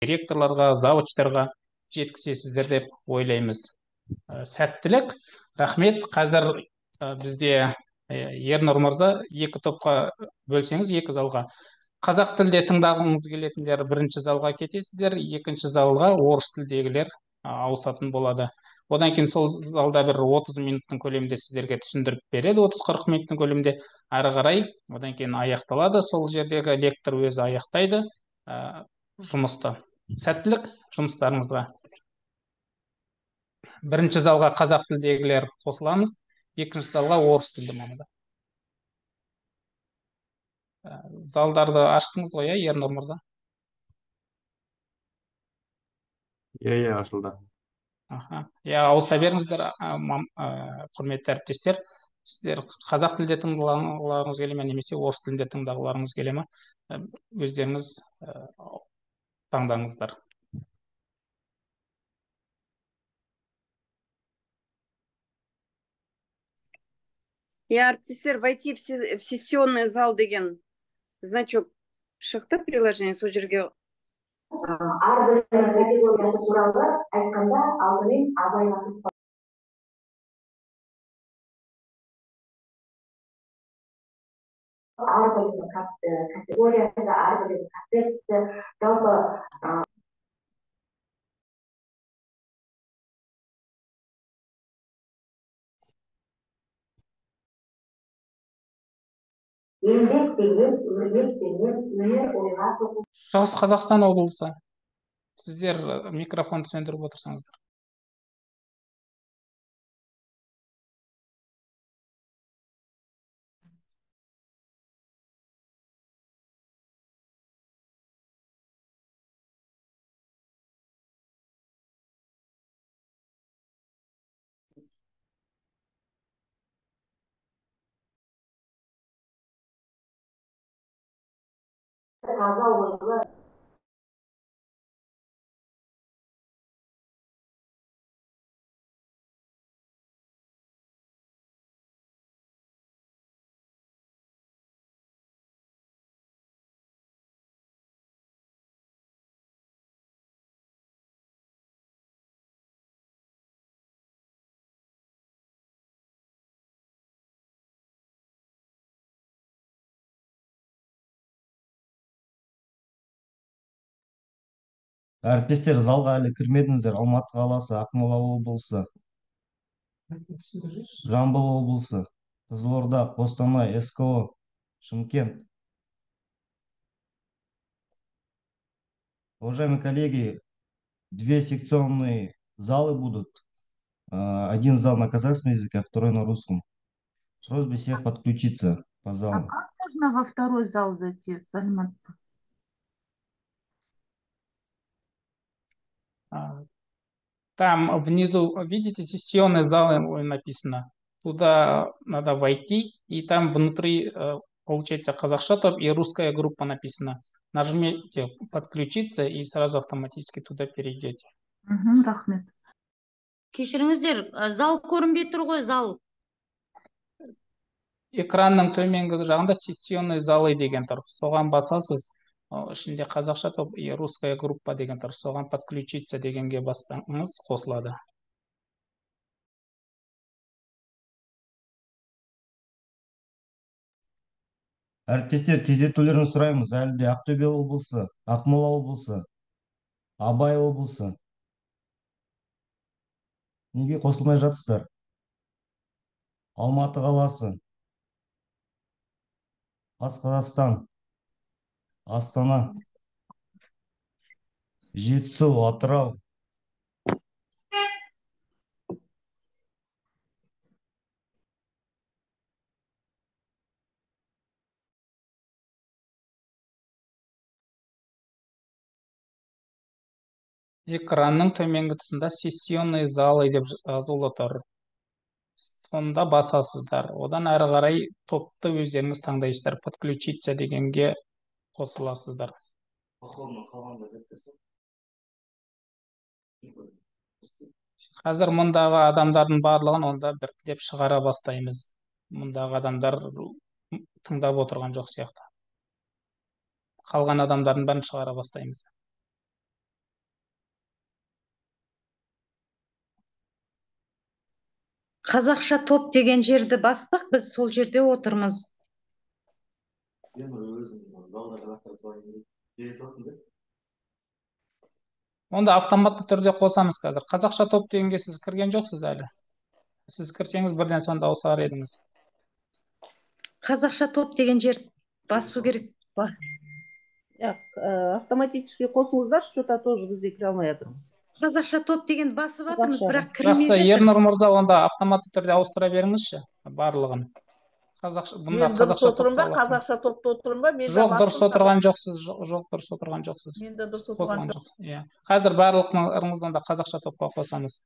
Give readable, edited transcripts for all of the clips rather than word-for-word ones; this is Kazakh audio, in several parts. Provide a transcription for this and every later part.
ректорларға, завучтарға жеткізесіздер деп ойлаймыз. Сәттілік. Рахмет. Қазір бізде Ернұр мырза екі топқа бөлсеңіз, екі залға. Қазақ тілде тыңдағыңыз келетіндер бірінші залға кетесіздер, екінші залға орыс тілдегілер ауысатын болады. Одан кейін сол залда бір 30 минуттың көлемінде сіздерге түсіндіріп береді, 30-40 минуттың көлемінде. Ары қарай одан кейін аяқталады, сол жердегі лектор өзі аяқтайды жұмысты. Сәттілік жұмыстарыңызға. Бірінші залға қазақ тілдегілер қосыламыз, екінші залға орыс тілді мамандар. Залдарды аштыңыз ғой, Ернұр мырза? Иә, ашылды. Ауыса беріңіздер, құрметті әріптестер. Сіздер қазақ тілде тыңдағыларыңыз келе ме, немесе орыс тілінде тыңдағыларыңыз келе ме? Өздеріңіз таңдаңыздар. Әріптестер, войти в сессионный зал деген значок шықты приложение, сол жерге әрбір категориясы туралы айтқанда алдымен абайланып әрбір категориясы, әрбір концепті, жалпы еңбек деген, өрнек деген, өнер ойға соғу. Шығыс Қазақстан облысы. Сіздер микрофонды сөндіріп отырсаңыздар. Таза ойлы. Әріптестер, залға әлі кірмедіңіздер. Алматы қаласы, Ақмола облысы, Жамбыл облысы, Қызылорда, Қостанай, СКО, Шымкент. Уважаемые коллеги, две секционные залы будут. Один зал на казахском языке, а второй на русском. Просьба всех подключиться по залу. Как можно во второй зал зайти, Сальман? Там внизу, видите, сессионный зал написано. Туда надо войти, и там внутри, получается, казахша топ и русская группа написано. Нажмите подключиться, и сразу автоматически туда перейдете. Рахмет. Кешіріңіздер, зал көрінбей тұр ғой, зал. Экранның төменгі жағында сессионный залы деген тұр. Соған басасыз. Ішінде қазақша топ и русская группа деген тұр. Соған подключиться дегенге бассаңыз қосылады. Әріптестер, тездетулерін сұраймыз. Әлі де Ақтөбе облысы, Ақмола облысы, Абай облысы. Неге қосылмай жатсыздар? Алматы қаласы, Батыс Қазақстан, Астана, Жетісу, Атырау. Экранның төменгі тұсында сессионный залы деп жазулы тұр. Сонда басасыздар. Одан әрі қарай топты өздеріңіз таңдайсыздар. Подключиться дегенге қосыласыздар. Қазір мұндағы адамдардың барлығын онда біріктеп шығара бастаймыз. Мұндағы адамдар тыңдап отырған жоқ сияқты. Қалған адамдардың бәрін шығара бастаймыз. Қазақша топ деген жерді бастық, біз сол жерде отырмыз. Онда автоматты түрде қосамыз қазір. Қазақша топ дегенге сіз кірген жоқсыз әлі. Сіз кірсеңіз бірден сонда ауысар едіңіз. Қазақша топ деген жер басу керек па? Автоматически қосыңыздаршы, что-то тоже бізде кіре алмай жатырмыз. Қазақша топ деген басып жатырмыз, Қазақша. бірақ Жақсы, кірмей жатыр. Ернұр мырза, онда автоматты түрде ауыстыра беріңізші барлығын. Бұнда Мен дұрыс қазақша отырмын ба, топта аласың. қазақша топта отырмын ба? Мен де Жоқ, дұрыс бастым отырған жоқсыз. Жоқ, дұрыс отырған жоқсыз. Мен де дұрыс отырған Қосылған жоқ. Иә. Қазір барлығыңыздан да қазақша топқа қосамыз.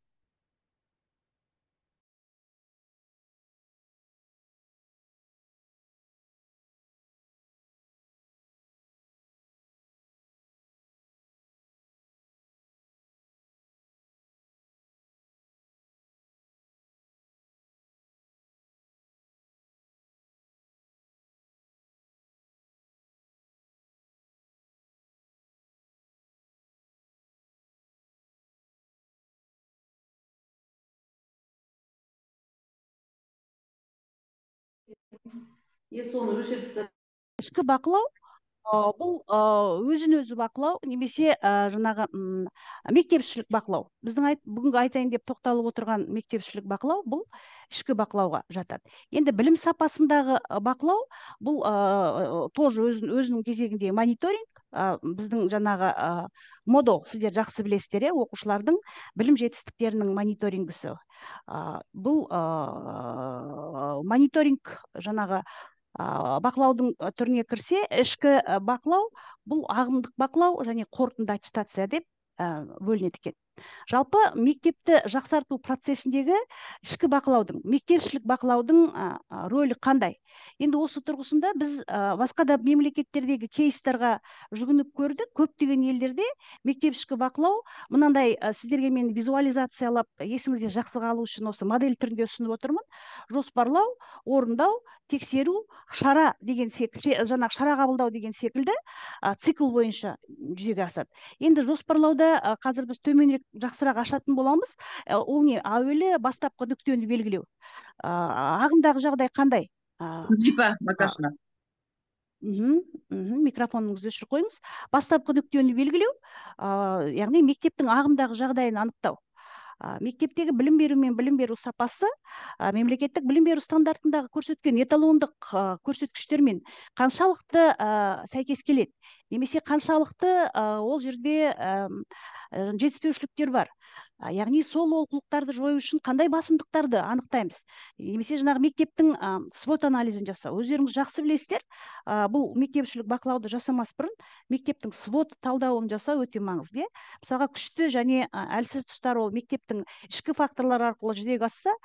соны өшіріп тастады. Ішкі бақылау бұл өзін өзі бақылау немесе жаңағы мектепшілік бақылау. Бүгінгі айтайын деп тоқталып отырған мектепшілік бақылау бұл ішкі бақылауға жатады. Енді білім сапасындағы бақылау бұл тоже өзінің кезегінде мониторинг, біздің жаңағы модо, сіздер жақсы білесіздер, оқушылардың білім жетістіктерінің мониторингісі. Бұл мониторинг жаңағы бақылаудың түріне кірсе, ішкі бақылау бұл ағымдық бақылау және қорытынды аттестация деп бөлінеді екен. Жалпы мектепті жақсарту процесіндегі ішкі бақылаудың, мектепшілік бақылаудың рөлі қандай? Енді осы тұрғысында біз басқа да мемлекеттердегі кейстарға жүгініп көрдік. Көптеген елдерде мектепшілік бақылау мынандай, сіздерге мен визуализациялап есіңізде жақсы қалу үшін осы модель түрінде ұсынып отырмын. Жоспарлау, орындау, тексеру, шара деген секілді, жаңағы шара қабылдау деген секілді цикл бойынша жүзеге асады. Енді жоспарлауда қазір біз төменірек жақсырақ ашатын боламыз. Ол не? Әуелі бастапқы нүктені белгілеу. Ағымдағы жағдай қандай? Зипа, Макашина. Микрофоныңызды өшіріп қойыңыз. Бастапқы нүктені белгілеу, яғни мектептің ағымдағы жағдайын анықтау. Мектептегі білім беру мен білім беру сапасы мемлекеттік білім беру стандартындағы көрсеткен эталондық көрсеткіштермен қаншалықты сәйкес келеді, немесе қаншалықты ол жерде жетіспеушіліктер бар. Яғни сол олқылықтарды жою үшін қандай басымдықтарды анықтаймыз. Немесе жаңағы мектептің свот анализін жасау. Өздеріңіз жақсы білесіздер, бұл мектепшілік бақылауды жасамас бұрын мектептің свот талдауын жасау өте маңызды. Мысалға күшті және әлсіз тұстар ол мектептің ішкі факторлар арқылы жүзеге асса,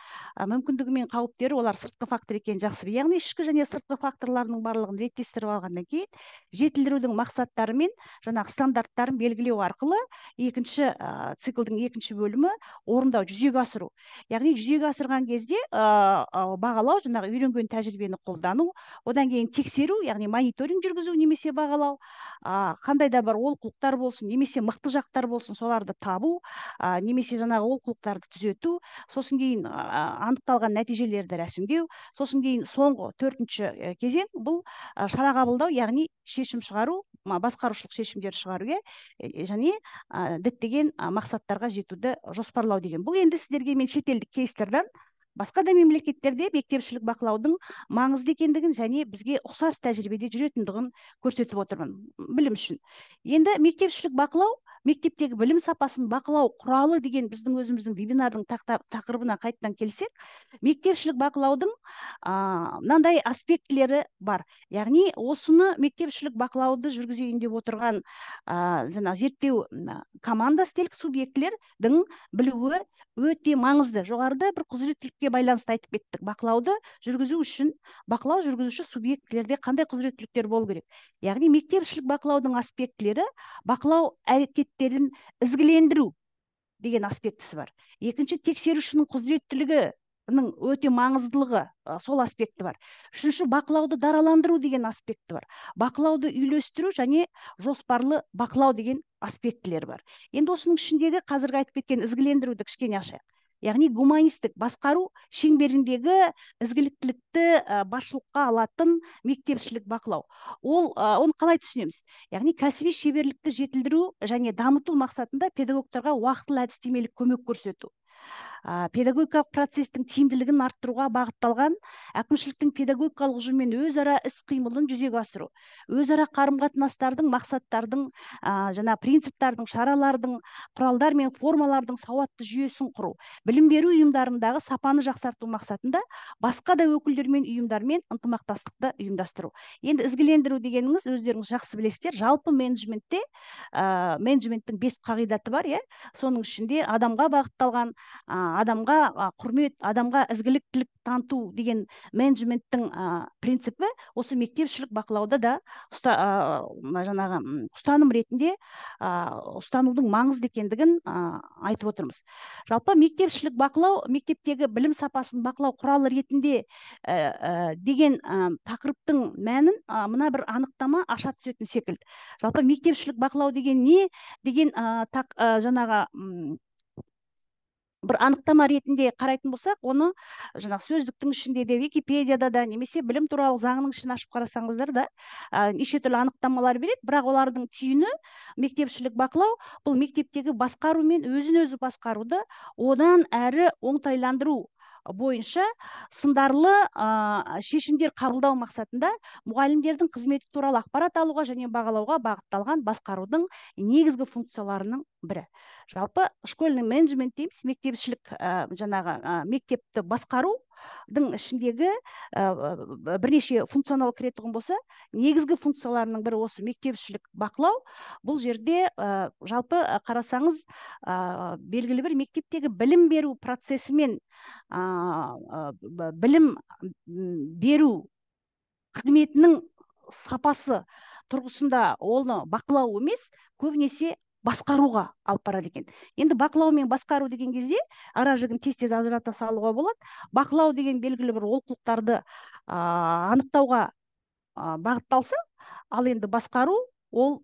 мүмкіндігі мен қауіптері олар сыртқы фактор екенін жақсы біледі. Яғни ішкі және сыртқы факторларының барлығын реттестіріп алғаннан кейін жетілдірудің мақсаттары мен жаңағы стандарттарын белгілеу арқылы екінші циклдің екінші бөлімі орындау, жүзеге асыру. Яғни жүзеге асырған кезде бағалау, жаңағы үйренген тәжірибені қолдану, одан кейін тексеру, яғни мониторинг жүргізу немесе бағалау, қандай да бір олқылықтар болсын, немесе мықты жақтар болсын, соларды табу, немесе жаңағы олқылықтарды түзету, сосын кейін анықталған нәтижелерді рәсімдеу, сосын кейін соңғы төртінші кезең бұл шара қабылдау, яғни шешім шығару, басқарушылық шешімдер шығару, және діттеген мақсаттарға жетуді жоспарлау деген. Бұл енді сіздерге мен шетелдік кейстерден басқа да мемлекеттерде мектепшілік бақылаудың маңызды екендігін және бізге ұқсас тәжірибеде жүретіндігін көрсетіп отырмын білім үшін. Енді мектепшілік бақылау, мектептегі білім сапасын бақылау құралы деген біздің өзіміздің вебинардың тақырыбына қайтадан келсек, мектепшілік бақылаудың мынандай аспектілері бар. Яғни осыны мектепшілік бақылауды жүргізейін деп отырған зерттеу командасы делік субъектілердің білуі өте маңызды. Жоғарыда бір құзыреттілікке байланысты айтып кеттік. Бақылауды жүргізу үшін бақылау жүргізуші субъектілерде қандай құзыреттіліктер болу керек? Яғни мектепшілік бақылаудың аспектілері бақылау әрекеттерін ізгілендіру деген аспектісі бар. Екінші, тексерушінің құзыреттілігінің өте маңыздылығы, сол аспекті бар. Үшінші, бақылауды дараландыру деген аспекті бар. Бақылауды үйлестіру және жоспарлы бақылау деген аспектілер бар. Енді осының ішіндегі қазіргі айтып кеткен ізгілендіруді кішкене ашайық. яғни гуманистік басқару шеңберіндегі ізгіліктілікті басшылыққа алатын мектепшілік бақылау. Оны қалай түсінеміз? Яғни кәсіби шеберлікті жетілдіру және дамыту мақсатында педагогтарға уақытылы әдістемелік көмек көрсету. Педагогикалық процестің тиімділігін арттыруға бағытталған әкімшіліктің педагогикалық ұжыммен өзара іс-қимылын жүзеге асыру, өзара қарым-қатынастардың, мақсаттардың, жаңа принциптардың, шаралардың, құралдар мен формалардың сауатты жүйесін құру, білім беру ұйымдарындағы сапаны жақсарту мақсатында басқа да өкілдермен ұйымдармен ынтымақтастықты ұйымдастыру. Енді ізгілендіру дегеніңіз өздеріңіз жақсы білесіздер, жалпы менеджментте менеджменттің 5 қағидаты бар, соның ішінде адамға бағытталған, адамға құрмет, адамға ізгіліктілік таныту деген менеджменттің принципі осы мектепшілік бақылауда да жаңағы ұстаным ретінде ұстанудың маңызды екендігін айтып отырмыз. Жалпы мектепшілік бақылау, мектептегі білім сапасын бақылау құралы ретінде деген тақырыптың мәнін мына бір анықтама аша түсетін секілді. Жалпы мектепшілік бақылау деген не деген жаңағы бір анықтама ретінде қарайтын болсақ, оны жаңағы сөздіктің ішінде де, Википедияда да, немесе білім туралы заңның ішін ашып қарасаңыздар да неше түрлі анықтамалар береді, бірақ олардың түйіні мектепшілік бақылау бұл мектептегі басқару мен өзін-өзі басқаруды одан әрі оңтайландыру бойынша сындарлы шешімдер қабылдау мақсатында мұғалімдердің қызметі туралы ақпарат алуға және бағалауға бағытталған басқарудың негізгі функцияларының бірі. Жалпы школьный менеджмент дейміз, мектепшілік жаңағы мектепті басқарудың ішіндегі бірнеше функционал кіретұғын болса, негізгі функцияларының бірі осы мектепшілік бақылау. Бұл жерде жалпы қарасаңыз белгілі бір мектептегі білім беру процесі мен білім беру қызметінің сапасы тұрғысында оны бақылау емес, көбінесе басқаруға алып барады екен. Енді бақылау мен басқару деген кезде ара жігін тез-тез ажырата салуға болады. Бақылау деген белгілі бір олқылықтарды анықтауға бағытталса, ал енді басқару ол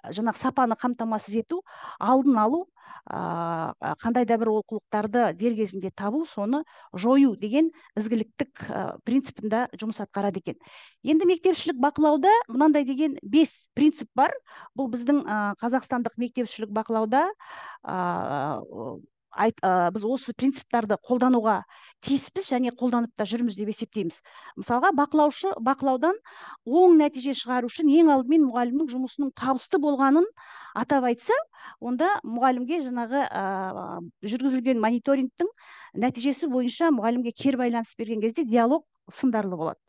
жаңағы сапаны қамтамасыз ету, алдын алу, қандай да бір олқылықтарды дер кезінде табу, соны жою деген ізгіліктік принципінде жұмыс атқарады екен. Енді мектепшілік бақылауда мынандай деген 5 принцип бар. Бұл біздің қазақстандық мектепшілік бақылауда біз осы принциптарды қолдануға тиіспіз және қолданып та жүрміз деп есептейміз. Мысалға, бақылаудан оң нәтиже шығару үшін ең алдымен мұғалімнің жұмысының табысты болғанын атап айтса, онда мұғалімге жаңағы жүргізілген мониторингтің нәтижесі бойынша мұғалімге кері байланыс берген кезде диалог сындарлы болады.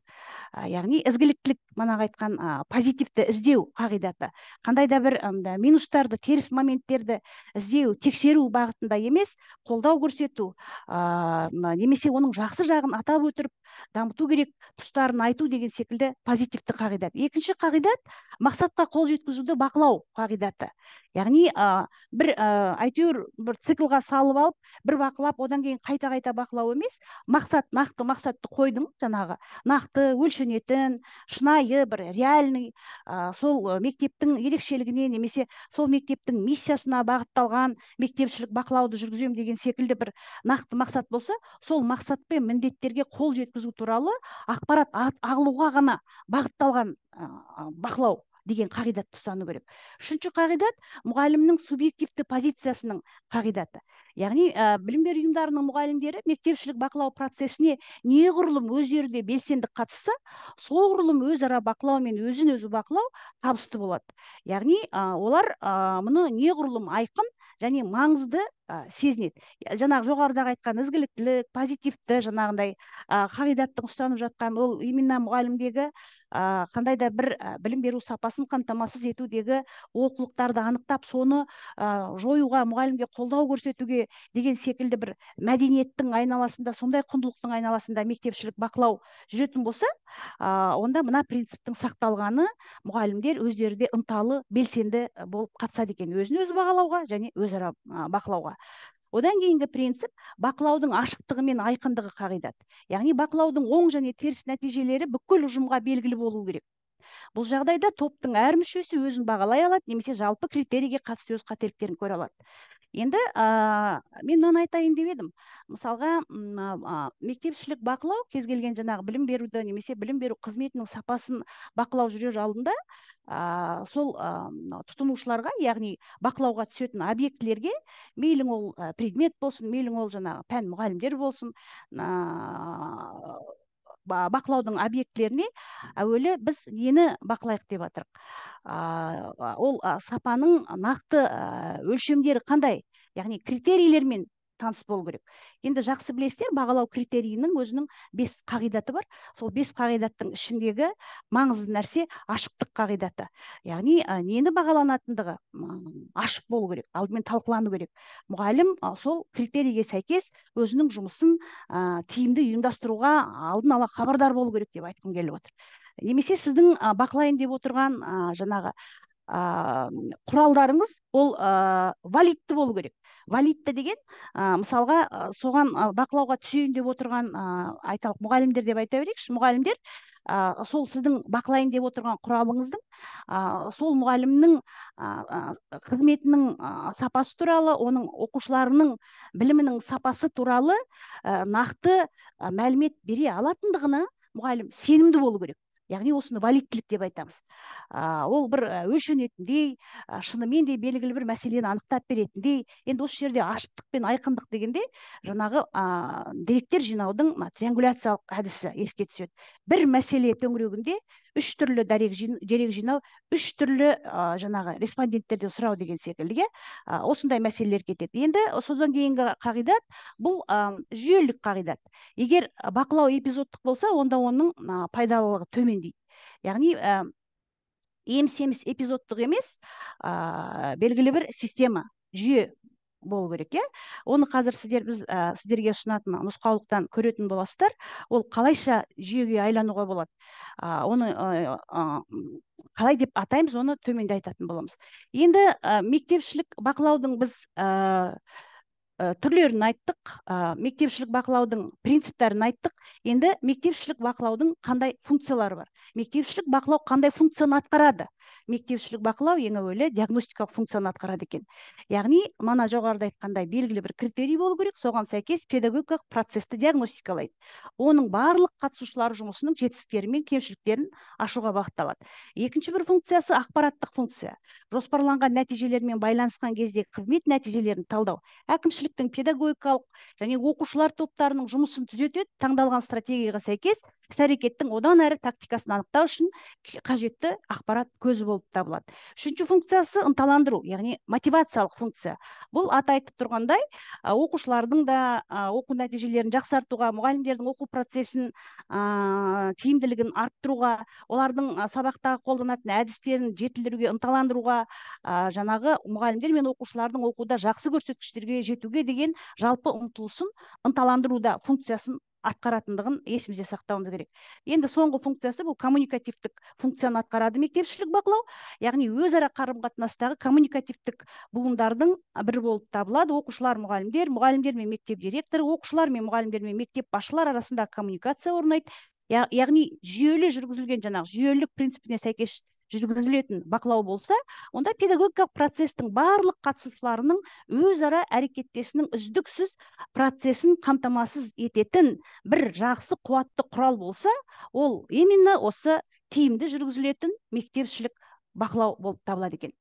Яғни ізгіліктілік, манағы айтқан позитивті іздеу қағидаты. Қандай да бір минустарды, теріс моменттерді іздеу, тексеру бағытында емес, қолдау көрсету, немесе оның жақсы жағын атап өтіріп, дамыту керек тұстарын айту деген секілді позитивті қағидат. Екінші қағидат мақсатқа қол жеткізуді бақылау қағидаты. Яғни әйтеуір бір циклға салып алып, бір бақылап, одан кейін қайта-қайта бақылау емес, нақты мақсатты қойдың, жаңағы нақты өлшенетін, шынайы бір реальный сол мектептің ерекшелігіне немесе сол мектептің миссиясына бағытталған мектепшілік бақылауды жүргіземін деген секілді бір нақты мақсат болса, сол мақсат пен міндеттерге қол жеткізу туралы ақпарат алуға ғана бағытталған бақылау деген қағидатты ұстану керек. Үшінші қағидат мұғалімнің субъективті позициясының қағидаты. Яғни білім беру ұйымдарының мұғалімдері мектепшілік бақылау процесіне неғұрлым өздері де белсенді қатысса, соғұрлым өзара бақылау мен өзін-өзі бақылау табысты болады. Яғни олар мұны неғұрлым айқын және маңызды сезінеді. Жаңағы жоғарыдағы айтқан ізгіліктілік, позитивті жаңағындай қағидаттың ұстанып жатқан ол именно мұғалімдегі қандай да бір білім беру сапасын қамтамасыз етудегі олқылықтарды анықтап, соны жоюға, мұғалімге қолдау көрсетуге деген секілді бір мәдениеттің айналасында, сондай құндылықтың айналасында мектепшілік бақылау жүретін болса, онда мына принциптің сақталғаны мұғалімдер өздері де ынталы, белсенді болып қатысады екен, өзін-өзі бағалауға және өзара бақылауға. Одан кейінгі принцип бақылаудың ашықтығы мен айқындығы қағидат. Яғни бақылаудың оң және теріс нәтижелері бүкіл ұжымға белгілі болу керек. Бұл жағдайда топтың әр мүшесі өзін бағалай алады, немесе жалпы критерийге қатысты өз қателіктерін көре алады. Енді мен мынаны айтайын деп едім. Мысалға, мектепшілік бақылау кез келген жаңағы білім беруді немесе білім беру қызметінің сапасын бақылау жүрер алдында сол тұтынушыларға, яғни бақылауға түсетін объектілерге, мейлің ол предмет болсын, мейлің ол жаңағы пән мұғалімдер болсын, бақылаудың объектілеріне әуелі біз нені бақылайық деп жатырық. Ол сапаның нақты өлшемдері қандай, яғни критерийлермен таныс болу керек. Енді жақсы білесіздер, бағалау критерийінің өзінің 5 қағидаты бар. Сол 5 қағидаттың ішіндегі маңызды нәрсе ашықтық қағидаты. Яғни нені бағаланатындығы ашық болу керек, алдымен талқылану керек. Мұғалім сол критерийге сәйкес өзінің жұмысын тиімді ұйымдастыруға алдын ала хабардар болу керек деп айтқым келіп отыр. Немесе сіздің бақылайын деп отырған жаңағы құралдарыңыз ол валидті болу керек. Валидті деген мысалға соған бақылауға түсейін деп отырған айталық мұғалімдер деп айта берейікші. Мұғалімдер сол сіздің бақылайын деп отырған құралыңыздың сол мұғалімнің қызметінің сапасы туралы, оның оқушыларының білімінің сапасы туралы нақты мәлімет бере алатындығына мұғалім сенімді болу керек. Яғни осыны валидтілік деп айтамыз. Ол бір өлшенетіндей, шынымен де белгілі бір мәселені анықтап беретіндей. Енді осы жерде ашықтық пен айқындық дегенде жаңағы деректер жинаудың триангуляциялық әдісі еске түседі. Бір мәселе төңірегінде 3 түрлі дерек жинау, 3 түрлі жаңағы респонденттерден сұрау деген секілді, осындай мәселелер кетеді. Енді содан кейінгі қағидат бұл жүйелік қағидат. Егер бақылау эпизодтық болса, онда оның пайдалылығы төмендейді. Яғни еміс эпизодтық емес, белгілі бір система, жүйе болу керек. Оны қазір сіздерге ұсынатын нұсқаулықтан көретін боласыздар. Ол қалайша жүйеге айлануға болады. Оны қалай деп атаймыз, оны төменде айтатын боламыз. Енді мектепшілік бақылаудың біз түрлерін айттық, мектепшілік бақылаудың принциптерін айттық. Енді мектепшілік бақылаудың қандай функциялары бар? Мектепшілік бақылау қандай функцияны атқарады? Мектепшілік бақылау ең әуелі диагностикалық функцияны атқарады екен. Яғни, мана жоғарыда айтқандай белгілі бір критерий болу керек, соған сәйкес педагогикалық процесті диагностикалайды. Оның барлық қатысушылар жұмысының жетістіктері мен кемшіліктерін ашуға бағытталады. Екінші бір функциясы ақпараттық функция. Жоспарланған нәтижелермен байланысқан кезде қызмет нәтижелерін талдау. Әкімшіліктің педагогикалық және оқушылар топтарының жұмысын түзетеді, таңдалған стратегияға сәйкес іс-әрекеттің одан әрі тактикасын анықтау үшін қажетті ақпарат көзі болып табылады. Үшінші функциясы ынталандыру, яғни мотивациялық функция. Бұл аты айтып тұрғандай, оқушылардың да оқу нәтижелерін жақсартуға, мұғалімдердің оқу процесін тиімділігін арттыруға, олардың сабақтағы қолданатын әдістерін жетілдіруге, ынталандыруға, жаңағы мұғалімдер мен оқушылардың оқуда жақсы көрсеткіштерге жетуге деген жалпы ұмтылысын ынталандыруда функциясын атқаратындығын есімізде сақтауымыз керек. Енді соңғы функциясы бұл коммуникативтік функцияны атқарады мектепшілік бақылау. Яғни өзара қарым-қатынастағы коммуникативтік буындардың бірі болып табылады. Оқушылар, мұғалімдер, мұғалімдер мен мектеп директоры, оқушылар мен мұғалімдер мен мектеп басшылар арасында коммуникация орнайды. Яғни жүйелі жүргізілген жаңағы жүйелік принципіне сәйкес жүргізілетін бақылау болса, онда педагогикалық процестің барлық қатысушыларының өзара әрекеттесінің үздіксіз процесін қамтамасыз ететін бір жақсы қуатты құрал болса, ол именно осы тиімді жүргізілетін мектепшілік бақылау болып табылады екен.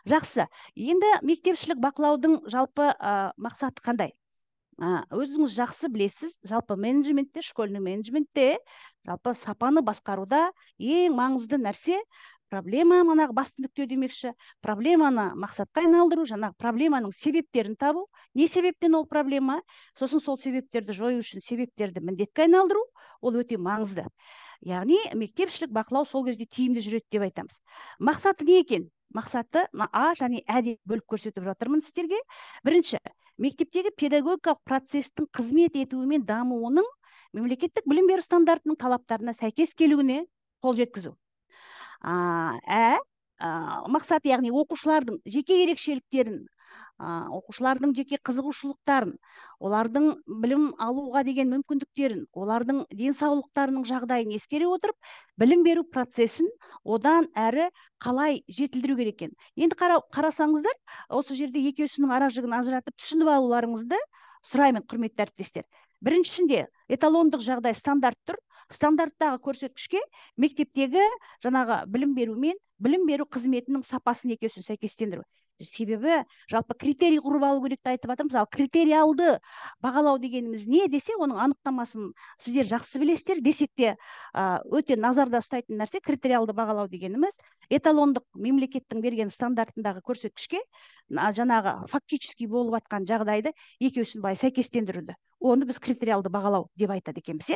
Жақсы. Енді мектепшілік бақылаудың жалпы мақсаты қандай? Өзіңіз жақсы білесіз, жалпы менеджментте, школьный менеджментте, жалпы сапаны басқаруда ең маңызды нәрсе проблема, манағы басты нүкте демекші, проблеманы мақсатқа айналдыру, жаңағы проблеманың себептерін табу, не себептен ол проблема, сосын сол себептерді жою үшін себептерді міндетке айналдыру, ол өте маңызды. Яғни мектепшілік бақылау сол кезде тиімді жүреді деп айтамыз. Мақсаты не екен? Мақсаты және деп бөліп көрсетіп жатырмын сіздерге. Бірінші, мектептегі педагогикалық процестің қызмет етуі мен дамуының мемлекеттік білім беру стандартының талаптарына сәйкес келуіне қол жеткізу. мақсаты, яғни оқушылардың жеке ерекшеліктерін, оқушылардың жеке қызығушылықтарын, олардың білім алуға деген мүмкіндіктерін, олардың денсаулықтарының жағдайын ескере отырып, білім беру процесін одан әрі қалай жетілдіру керек екен. Енді қарасаңыздар, осы жерде екеуісінің ара-жігін ажыратып түсініп алуларыңызды сұраймын, құрметті әріптестер. Біріншісінде эталондық жағдай стандарт тұр. Стандарттағы көрсеткішке мектептегі жаңағы білім беру мен білім беру қызметінің сапасын екеуісін сәйкестендіру. Себебі жалпы критерий құрып алу керекті айтып жатырмыз. Ал критериалды бағалау дегеніміз не десе, оның анықтамасын сіздер жақсы білесіздер. Десек те өте назарда ұстайтын нәрсе критериалды бағалау дегеніміз эталондық мемлекеттің берген стандартындағы көрсеткішке жаңағы фактически болып жатқан жағдайды екеуісін былай сәйкестендіруді. Оны біз критериалды бағалау деп айтады екенбіз.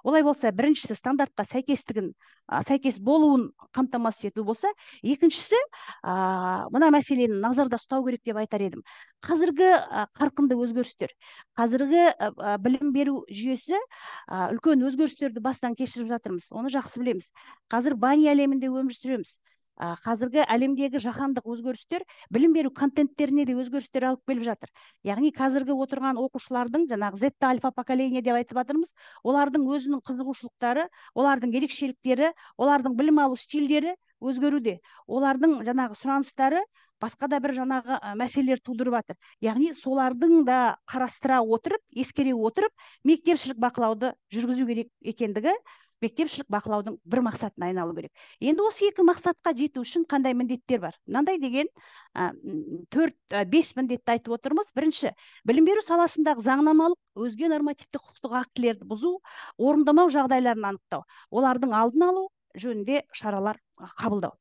Олай болса, біріншісі стандартқа сәйкес болуын қамтамасыз ету болса, екіншісі мына мәселені назарда ұстау керек деп айтар едім. Қазіргі қарқынды өзгерістер, қазіргі білім беру жүйесі үлкен өзгерістерді бастан кешіріп жатырмыз. Оны жақсы білеміз. Қазір бани әлемінде өмір сүреміз. Қазіргі әлемдегі жаһандық өзгерістер білім беру контенттеріне де өзгерістер алып келіп жатыр. Яғни қазіргі отырған оқушылардың, жаңағы зетта альфа поколение деп айтып жатырмыз, олардың өзінің қызығушылықтары, олардың ерекшеліктері, олардың білім алу стильдері өзгеруде. Олардың жаңағы сұраныстары басқа да бір жаңағы мәселелер тудырып жатыр. Яғни солардың да қарастыра отырып, ескере отырып, мектепшілік бақылауды жүргізу керек екендігі мектепшілік бақылаудың бір мақсатына айналу керек. Енді осы екі мақсатқа жету үшін қандай міндеттер бар? Мынандай деген 4-5 міндетті айтып отырмыз. Бірінші, білім беру саласындағы заңнамалық, өзге нормативті құқықтық актілерді бұзу, орындамау жағдайларын анықтау, олардың алдын алу жөнінде шаралар қабылдау.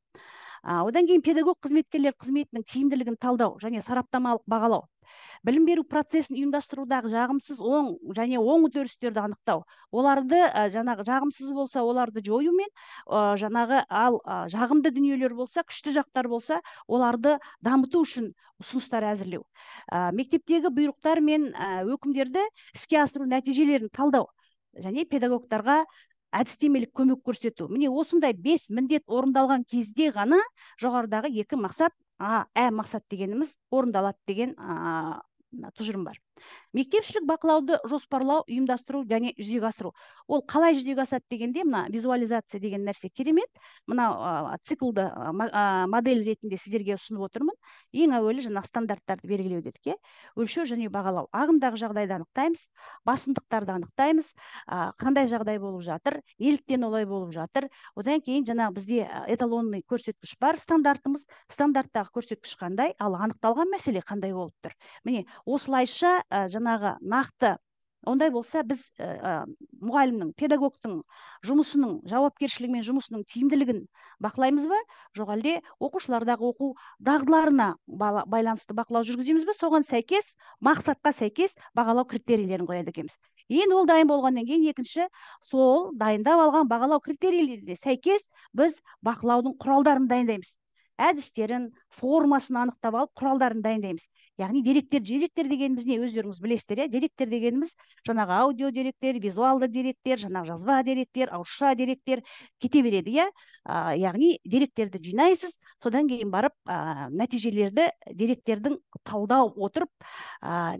Одан кейін педагог қызметкерлер қызметінің тиімділігін талдау және сараптамалық бағалау. Білім беру процесін ұйымдастырудағы жағымсыз оң үдерістерді анықтау. Оларды жаңағы жағымсыз болса, оларды жоюмен, жаңағы ал жағымды дүниелер болса, күшті жақтар болса, оларды дамыту үшін ұсыныстар әзірлеу. Мектептегі бұйрықтар мен өкімдерді іске асыру нәтижелерін талдау және педагогтарға әдістемелік көмек көрсету. Міне осындай 5 міндет орындалған кезде ғана жоғарыдағы 2 мақсат, мақсат дегеніміз орындалады деген тұжырым бар. Мектепшілік бақылауды жоспарлау, ұйымдастыру және жүзеге асыру. Ол қалай жүзеге асады дегенде, мына визуализация деген нәрсе керемет. Мына циклды модель ретінде сіздерге ұсынып отырмын. Ең әуелі жаңағы стандарттарды белгілеу дедік. Өлшеу және бағалау. Ағымдағы жағдайды анықтаймыз, басымдықтарды анықтаймыз, қандай жағдай болып жатыр, неліктен олай болып жатыр. Одан кейін жаңағы бізде эталонный көрсеткіш бар, стандартымыз, стандарттағы көрсеткіш қандай, ал анықталған мәселе қандай болып тұр. Міне осылайша жаңағы нақты, ондай болса біз мұғалімнің, педагогтың жұмысының, жауапкершілігі мен жұмысының тиімділігін бақылаймыз ба, жоқ әлде оқушылардағы оқу дағдыларына байланысты бақылау жүргіземіз бе, соған сәйкес, мақсатқа сәйкес бағалау критерийлерін қояды екенбіз. Енді ол дайын болғаннан кейін екінші, сол дайындап алған бағалау критерийлеріне сәйкес біз бақылаудың құралдарын дайындаймыз. Әдістерін, формасын анықтап алып, құралдарын дайындаймыз. Яғни деректер дегеніміз не, өздеріңіз білесіздер, деректер дегеніміз жаңағы аудио деректер, визуалды деректер, жаңағы жазба деректер, ауызша деректер кете береді, яғни деректерді жинайсыз, содан кейін барып нәтижелерді деректердің талдау отырып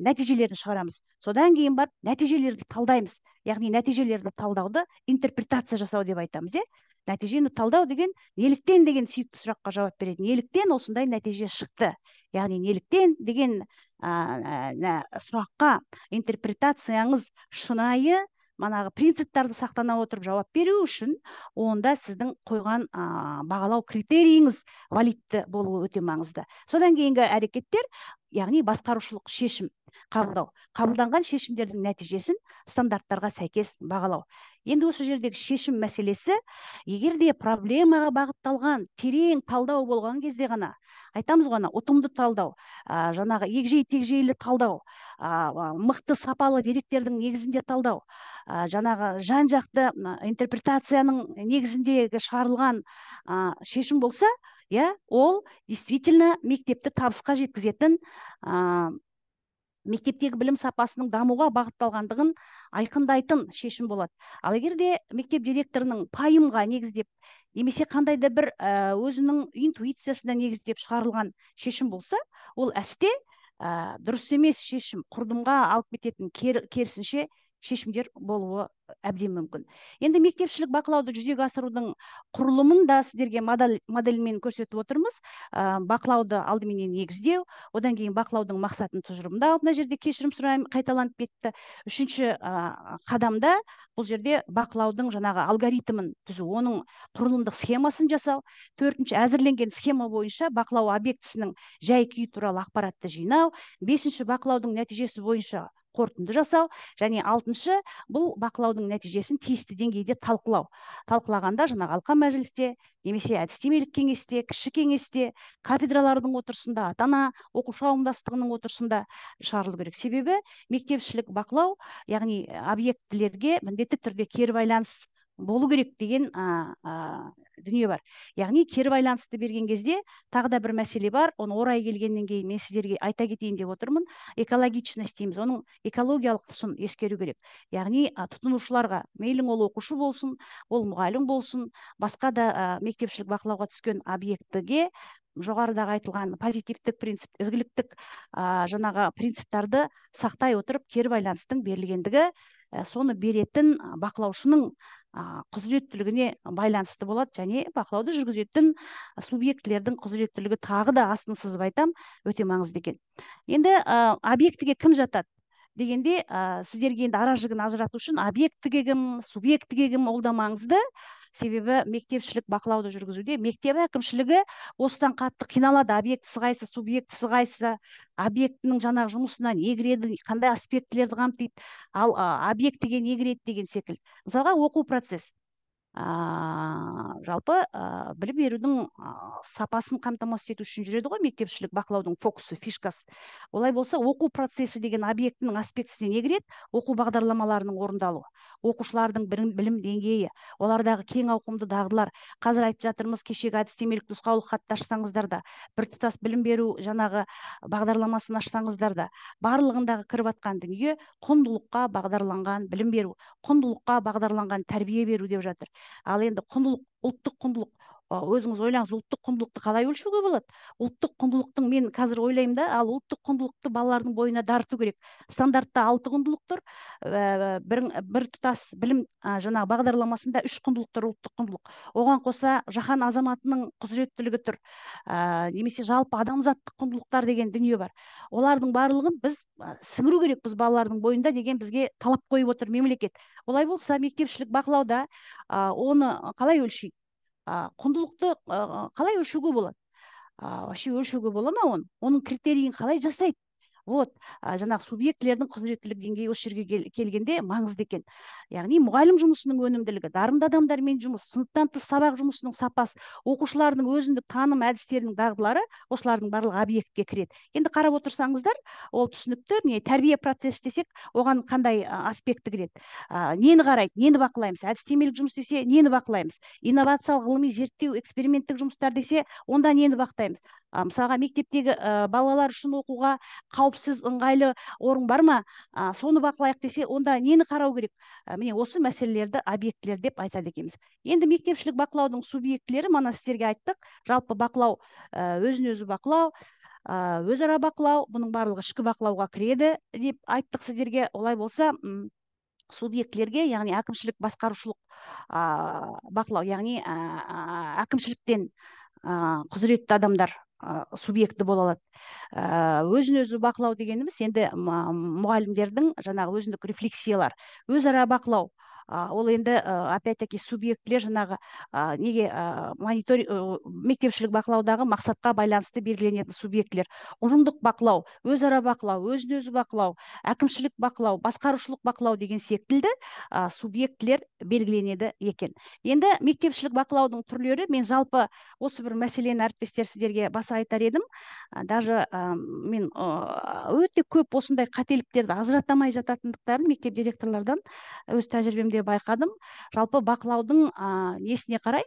нәтижелерін шығарамыз. Содан кейін барып нәтижелерді талдаймыз. Яғни нәтижелерді талдауды интерпретация жасау деп айтамыз. Нәтижені талдау деген неліктен деген сүйікті сұраққа жауап береді. Неліктен осындай нәтиже шықты? Яғни неліктен деген сұраққа интерпретацияңыз шынайы, манағы принциптарды сақтана отырып жауап беру үшін, онда сіздің қойған бағалау критерийіңіз валидті болуы өте маңызды. Содан кейінгі әрекеттер, яғни басқарушылық шешім қабылдау. Қабылданған шешімдердің нәтижесін стандарттарға сәйкес бағалау. Енді осы жердегі шешім мәселесі, егер де проблемаға бағытталған терең талдау болған кезде ғана, айтамыз ғана, ұтымды талдау, жаңағы егжей-тегжейлі талдау, мықты сапалы деректердің негізінде талдау, жаңағы жан-жақты интерпретацияның негізіндегі шығарылған шешім болса, ол действительно мектепті табысқа жеткізетін мектептегі білім сапасының дамуға бағытталғандығын айқындайтын шешім болады. Ал егер де мектеп директорының пайымға негіздеп немесе қандай да бір өзінің интуициясына негіздеп шығарылған шешім болса, ол әсте дұрыс емес шешім, құрдымға алып кететін керісінше шешімдер болуы әбден мүмкін. Енді мектепшілік бақылауды жүзеге асырудың құрылымын да сіздерге модельмен көрсетіп отырмыз. Бақылауды алдыменен негіздеу, одан кейін бақылаудың мақсатын тұжырымдау. Мына жерде кешірім сұраймын, қайталанып кетті. Үшінші қадамда бұл жерде бақылаудың жаңағы алгоритмін түзу, оның құрылымдық схемасын жасау. Төртінші, әзірленген схема бойынша бақылау объектісінің жай-күйі туралы ақпаратты жинау. Бесінші, бақылаудың нәтижесі бойынша қорытынды жасау. Және алтыншы, бұл бақылаудың нәтижесін тиісті деңгейде талқылау. Талқылағанда жаңағы алқа мәжілісте, немесе әдістемелік кеңесте, кіші кеңесте, кафедралардың отырысында, ата-ана оқушы қауымдастығының отырысында шығарылу керек. Себебі мектепшілік бақылау, яғни объектілерге міндетті түрде кері байланыс болу керек деген дүние бар. Яғни кері байланысты берген кезде тағы да бір мәселе бар. Оны орай келгеннен кейін мен сіздерге айта кетейін деп отырмын. Экологичность дейміз. Оның экологиялық тұсын ескеру керек. Яғни тұтынушыларға, мейлің ол оқушы болсын, ол мұғалім болсын, басқа да мектепшілік бақылауға түскен объектіге жоғарыдағы айтылған позитивтік принцип, ізгіліктік жаңағы принциптарды сақтай отырып кері байланыстың берілгендігі соны беретін бақылаушының құзыреттілігіне байланысты болады, және бақылауды жүргізетін субъектілердің құзыреттілігі тағы да астын сызып айтам, өте маңызды екен. Енді объектіге кім жатады дегенде, сіздерге енді ара жігін ажырату үшін объектіге кім, субъектіге кім ол да маңызды. Себебі мектепшілік бақылауды жүргізуде мектеп әкімшілігі осыдан қатты қиналады. Объектісі қайсы, субъектісі қайсы, объектінің жаңағы жұмысына не кіреді, қандай аспектілерді қамтиды, ал объектіге не кіреді деген секілді. Мысалға оқу процесс. Жалпы білім берудің сапасын қамтамасыз ету үшін жүреді ғой мектепшілік бақылаудың фокусы, фишкасы. Олай болса, оқу процесі деген объектінің аспектісіне не кіреді? Оқу бағдарламаларының орындалуы, оқушылардың білім деңгейі, олардағы кең ауқымды дағдылар. Қазір айтып жатырмыз, кешегі әдістемелік нұсқаулық хатты ашсаңыздар да, біртұтас білім беру жаңағы бағдарламасын ашсаңыздар да, барлығындағы кіріп атқан дүние құндылыққа бағдарланған білім беру, құндылыққа бағдарланған тәрбие беру деп жатыр. Ал енді құндылық, ұлттық құндылық, өзіңіз ойлаңыз, ұлттық құндылықты қалай өлшеуге болады? Ұлттық құндылықтың мен қазір ойлаймын да, ал ұлттық құндылықты балалардың бойына дарыту керек. Стандартта 6 құндылық тұр, бір тұтас білім жаңағы бағдарламасында 3 құндылық тұр, ұлттық құндылық. Оған қоса жаһан азаматының құзыреттілігі тұр, немесе жалпы адамзаттық құндылықтар деген дүние бар. Олардың барлығын біз сіңіру керекпіз балалардың бойында деген бізге талап қойып отыр мемлекет. Олай болса, мектепшілік бақылауда оны қалай өлшейді? Құндылықты қалай өлшеуге болады? Вообще өлшеуге бола ма оны? Оның критерийін қалай жасайды? Вот, жаңағы субъектілердің құзыреттілік деңгейі осы жерге келгенде маңызды екен. Яғни мұғалім жұмысының өнімділігі, дарынды адамдармен жұмыс, сыныптан тыс сабақ жұмысының сапасы, оқушылардың өзіндік таным әдістерінің дағдылары, осылардың барлығы объектке кіреді. Енді қарап отырсаңыздар, ол түсінікті, тәрбие процесі десек, оған қандай аспекті кіреді? Нені қарайды, нені бақылаймыз? Әдістемелік жұмыс десе, нені бақылаймыз? Инновациялық ғылыми зерттеу, эксперименттік жұмыстар десе, онда нені бақылаймыз? Мысалға, мектептегі балалар үшін оқуға қауіпсіз, ыңғайлы орын бар ма? Соны бақылайық десе, онда нені қарау керек? Міне осы мәселелерді объектілер деп айтады екенбіз. Енді мектепшілік бақылаудың субъектілері, мана сіздерге айттық. Жалпы бақылау, өзін-өзі бақылау, өзара бақылау, бұның барлығы ішкі бақылауға кіреді деп айттық сіздерге. Олай болса, субъектілерге, яғни әкімшілік басқарушылық бақылау, яғни әкімшіліктен құзыретті адамдар субъекті бола алады. Өзін-өзі бақылау дегеніміз енді мұғалімдердің жаңағы өзіндік рефлексиялар, өзара бақылау. Ол енді опять-таки субъектілер жаңағы неге мектепшілік бақылаудағы мақсатқа байланысты белгіленетін субъектілер. Ұжымдық бақылау, өзара бақылау, өзін-өзі бақылау, әкімшілік бақылау, басқарушылық бақылау деген секілді субъектілер белгіленеді екен. Енді мектепшілік бақылаудың түрлері, мен жалпы осы бір мәселені әріптестер сіздерге баса айтар едім. Даже мен өте көп осындай қателіктерді ажыратамай жататындықтарын мектеп директорлардан өз тәжірибемде келе байқадым, жалпы бақылаудың несіне қарай,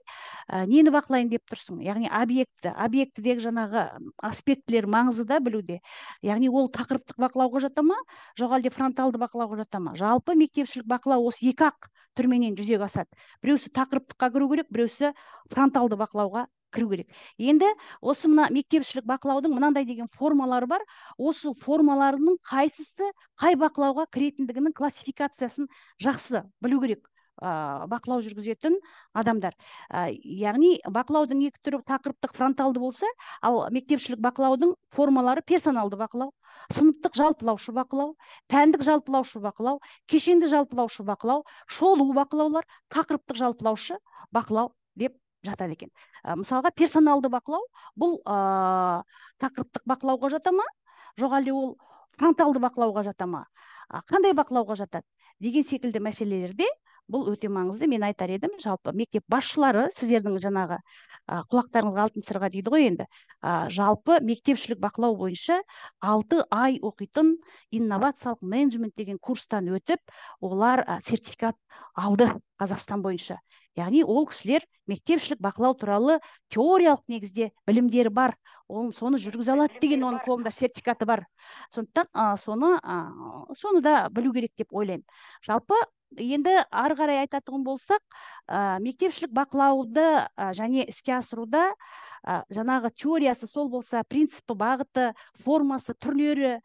нені бақылайын деп тұрсың, яғни объектідегі жаңағы аспектілер маңызы да білуде, яғни ол тақырыптық бақылауға жата ма, жоқ әлде фронталды бақылауға жата ма. Жалпы мектепшілік бақылау осы екі ақ түрменен жүзеге асады. Біреусі тақырыптыққа кіру керек, біреусі фронталды бақылауға кіру керек. Енді осы мына мектепшілік бақылаудың мынандай деген формалары бар. Осы формаларының қайсысы қай бақылауға кіретіндігінің классификациясын жақсы білу керек бақылау жүргізетін адамдар. Яғни бақылаудың екі түрі тақырыптық, фронталды болса, ал мектепшілік бақылаудың формалары персоналды бақылау, сыныптық жалпылаушы бақылау, пәндік жалпылаушы бақылау, кешенді жалпылаушы бақылау, шолу бақылаулар, тақырыптық жалпылаушы бақылау деп жатады екен. Мысалға, персоналды бақылау бұл тақырыптық бақылауға жата ма, жоқ әлде ол фронталды бақылауға жата ма, қандай бақылауға жатады деген секілді мәселелерде бұл өте маңызды. Мен айтар едім, жалпы мектеп басшылары, сіздердің жаңағы құлақтарыңызға алтын сырға дейді ғой енді, жалпы мектепшілік бақылау бойынша 6 ай оқитын инновациялық менеджмент деген курстан өтіп, олар сертификат алды Қазақстан бойынша. Яғни ол кісілер мектепшілік бақылау туралы теориялық негізде білімдері бар, соны жүргізе алады деген оның қолында сертификаты бар. Сондықтан соны да білу керек деп ойлаймын. Жалпы енді ары қарай айтатығым болсақ, мектепшілік бақылауды және іске асыруда жаңағы теориясы сол болса, принципі, бағыты, формасы, түрлері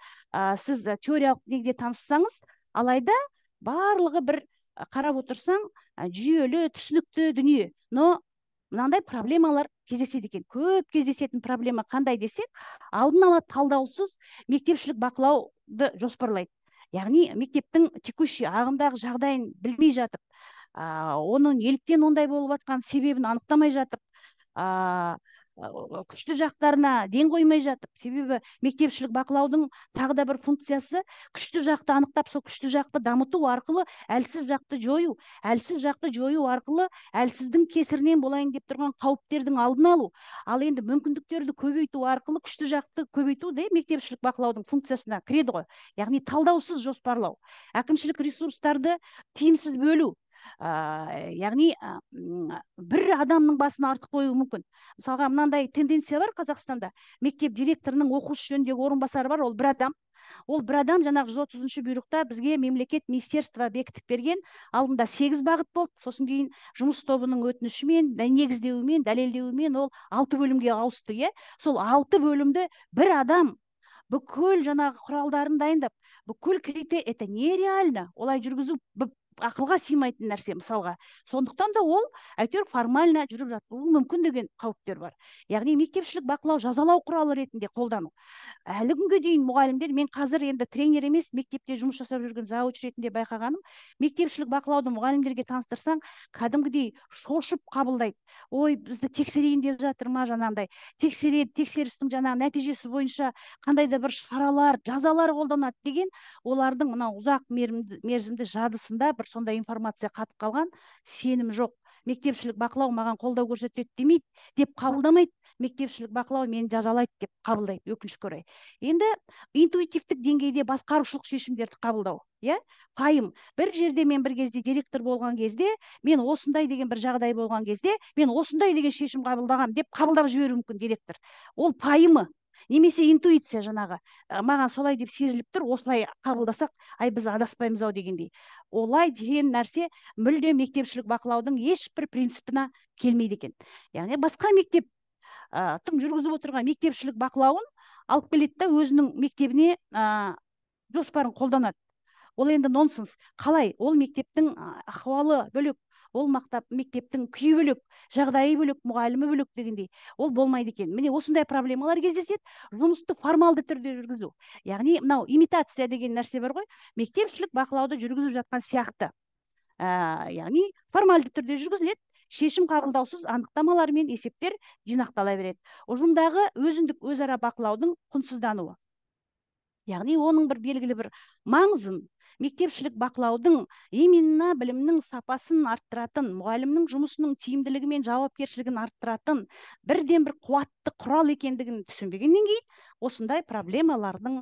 сіз теориялық негізде таныссаңыз, алайда барлығы бір қарап отырсаң жүйелі, түсінікті дүние. Но мынандай проблемалар кездеседі екен. Көп кездесетін проблема қандай десек, алдын ала талдаусыз мектепшілік бақылауды жоспарлайды. Яғни мектептің текущий ағымдағы жағдайын білмей жатып, оның неліктен ондай болып жатқан себебін анықтамай жатып, күшті жақтарына ден қоймай жатып, себебі мектепшілік бақылаудың тағы да бір функциясы күшті жақты анықтап, сол күшті жақты дамыту арқылы әлсіз жақты жою, әлсіз жақты жою арқылы әлсіздің кесірінен болайын деп тұрған қауіптердің алдын алу. Ал енді мүмкіндіктерді көбейту арқылы күшті жақты көбейту де мектепшілік бақылаудың функциясына кіреді ғой. Яғни талдаусыз жоспарлау, әкімшілік ресурстарды тиімсіз бөлу. Яғни бір адамның басына артық қою мүмкін. Мысалға, мынандай тенденция бар Қазақстанда. Мектеп директорының оқушы жөніндегі орынбасары бар, ол бір адам. Ол бір адам жаңағы 130-шы бұйрықта бізге мемлекет министерство бекітіп берген, алдында 8 бағыт болды, сосын кейін жұмыс тобының өтінішімен, негіздеуімен, дәлелдеуімен ол 6 бөлімге ауысты. Сол 6 бөлімді бір адам бүкіл жаңағы құралдарын дайындап, бүкіл критерий, это нереально, олай жүргізу ақылға сыймайтын нәрсе мысалға. Сондықтан да ол әйтеуір формально жүріп жатуы мүмкін деген қауіптер бар. Яғни мектепшілік бақылау жазалау құралы ретінде қолдану. Әлі күнге дейін мұғалімдер, мен қазір енді тренер емес, мектепте жұмыс жасап жүрген завуч ретінде байқағаным, мектепшілік бақылауды мұғалімдерге таныстырсаң, кәдімгідей шошып қабылдайды. Ой, бізді тексерейін деп жатыр ма, жаңағындай тексереді, тексерістің жаңағы нәтижесі бойынша қандай да бір шаралар, жазалар қолданады деген, олардың мына ұзақ мерзімді жадысында бір сондай информация қатып қалған, сенім жоқ. Мектепшілік бақылау маған қолдау көрсетеді демейді, деп қабылдамайды. Мектепшілік бақылау мені жазалайды деп қабылдайды, өкінішке орай. Енді интуитивтік деңгейде басқарушылық шешімдерді қабылдау. Пайым. Бір жерде мен бір кезде директор болған кезде, мен осындай деген бір жағдай болған кезде, мен осындай деген шешім қабылдағам деп қабылдап жіберуі мүмкін директор. Ол пайымы. Немесе интуиция жаңағы, маған солай деп сезіліп тұр, осылай қабылдасақ, ай біз адаспаймыз ау дегендей. Олай деген нәрсе мүлде мектепшілік бақылаудың ешбір принципіне келмейді екен. Яғни басқа мектептің жүргізіп отырған мектепшілік бақылауын алып келеді да өзінің мектебіне жоспарын қолданады. Ол енді нонсенс. Қалай? Ол мектептің ахуалы бөлек, ол мектептің күйі бөлек, жағдайы бөлек, мұғалімі бөлек дегендей. Ол болмайды екен. Міне осындай проблемалар кездеседі. Жұмысты формалды түрде жүргізу. Яғни мынау имитация деген нәрсе бар ғой. Мектепшілік бақылауды жүргізіп жатқан сияқты. Яғни формалды түрде жүргізіледі. Шешім қабылдаусыз анықтамалар мен есептер жинақтала береді. Ұжымдағы өзіндік өзара бақылаудың құнсыздануы. Яғни оның бір белгілі бір маңызын, мектепшілік бақылаудың именно білімнің сапасын арттыратын, мұғалімнің жұмысының тиімділігі мен жауапкершілігін арттыратын бірден бір қуатты құрал екендігін түсінбегеннен кейін, осындай проблемалардың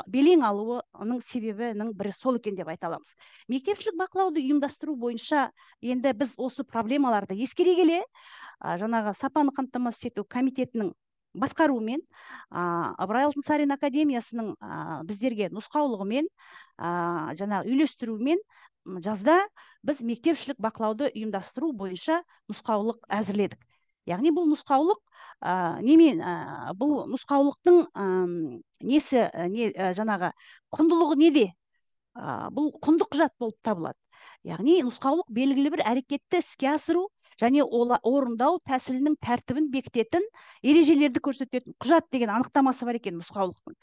белең алуының себебінің бірі сол екен деп айта аламыз. Мектепшілік бақылауды ұйымдастыру бойынша енді біз осы проблемаларды ескере келе, жаңағы сапаны қамтамасыз ету комитетінің басқаруымен, Ыбырай Алтынсарин академиясының біздерге нұсқаулығымен, жаңағы үйлестірумен жазда біз мектепшілік бақылауды ұйымдастыру бойынша нұсқаулық әзірледік. Яғни бұл нұсқаулық бұл нұсқаулықтың несі, жаңағы құндылығы неде? Бұл құнды құжат болып табылады. Яғни нұсқаулық белгілі бір әрекетті іске асыру және орындау тәсілінің тәртібін бекітетін, ережелерді көрсететін құжат деген анықтамасы бар екен нұсқаулықтың.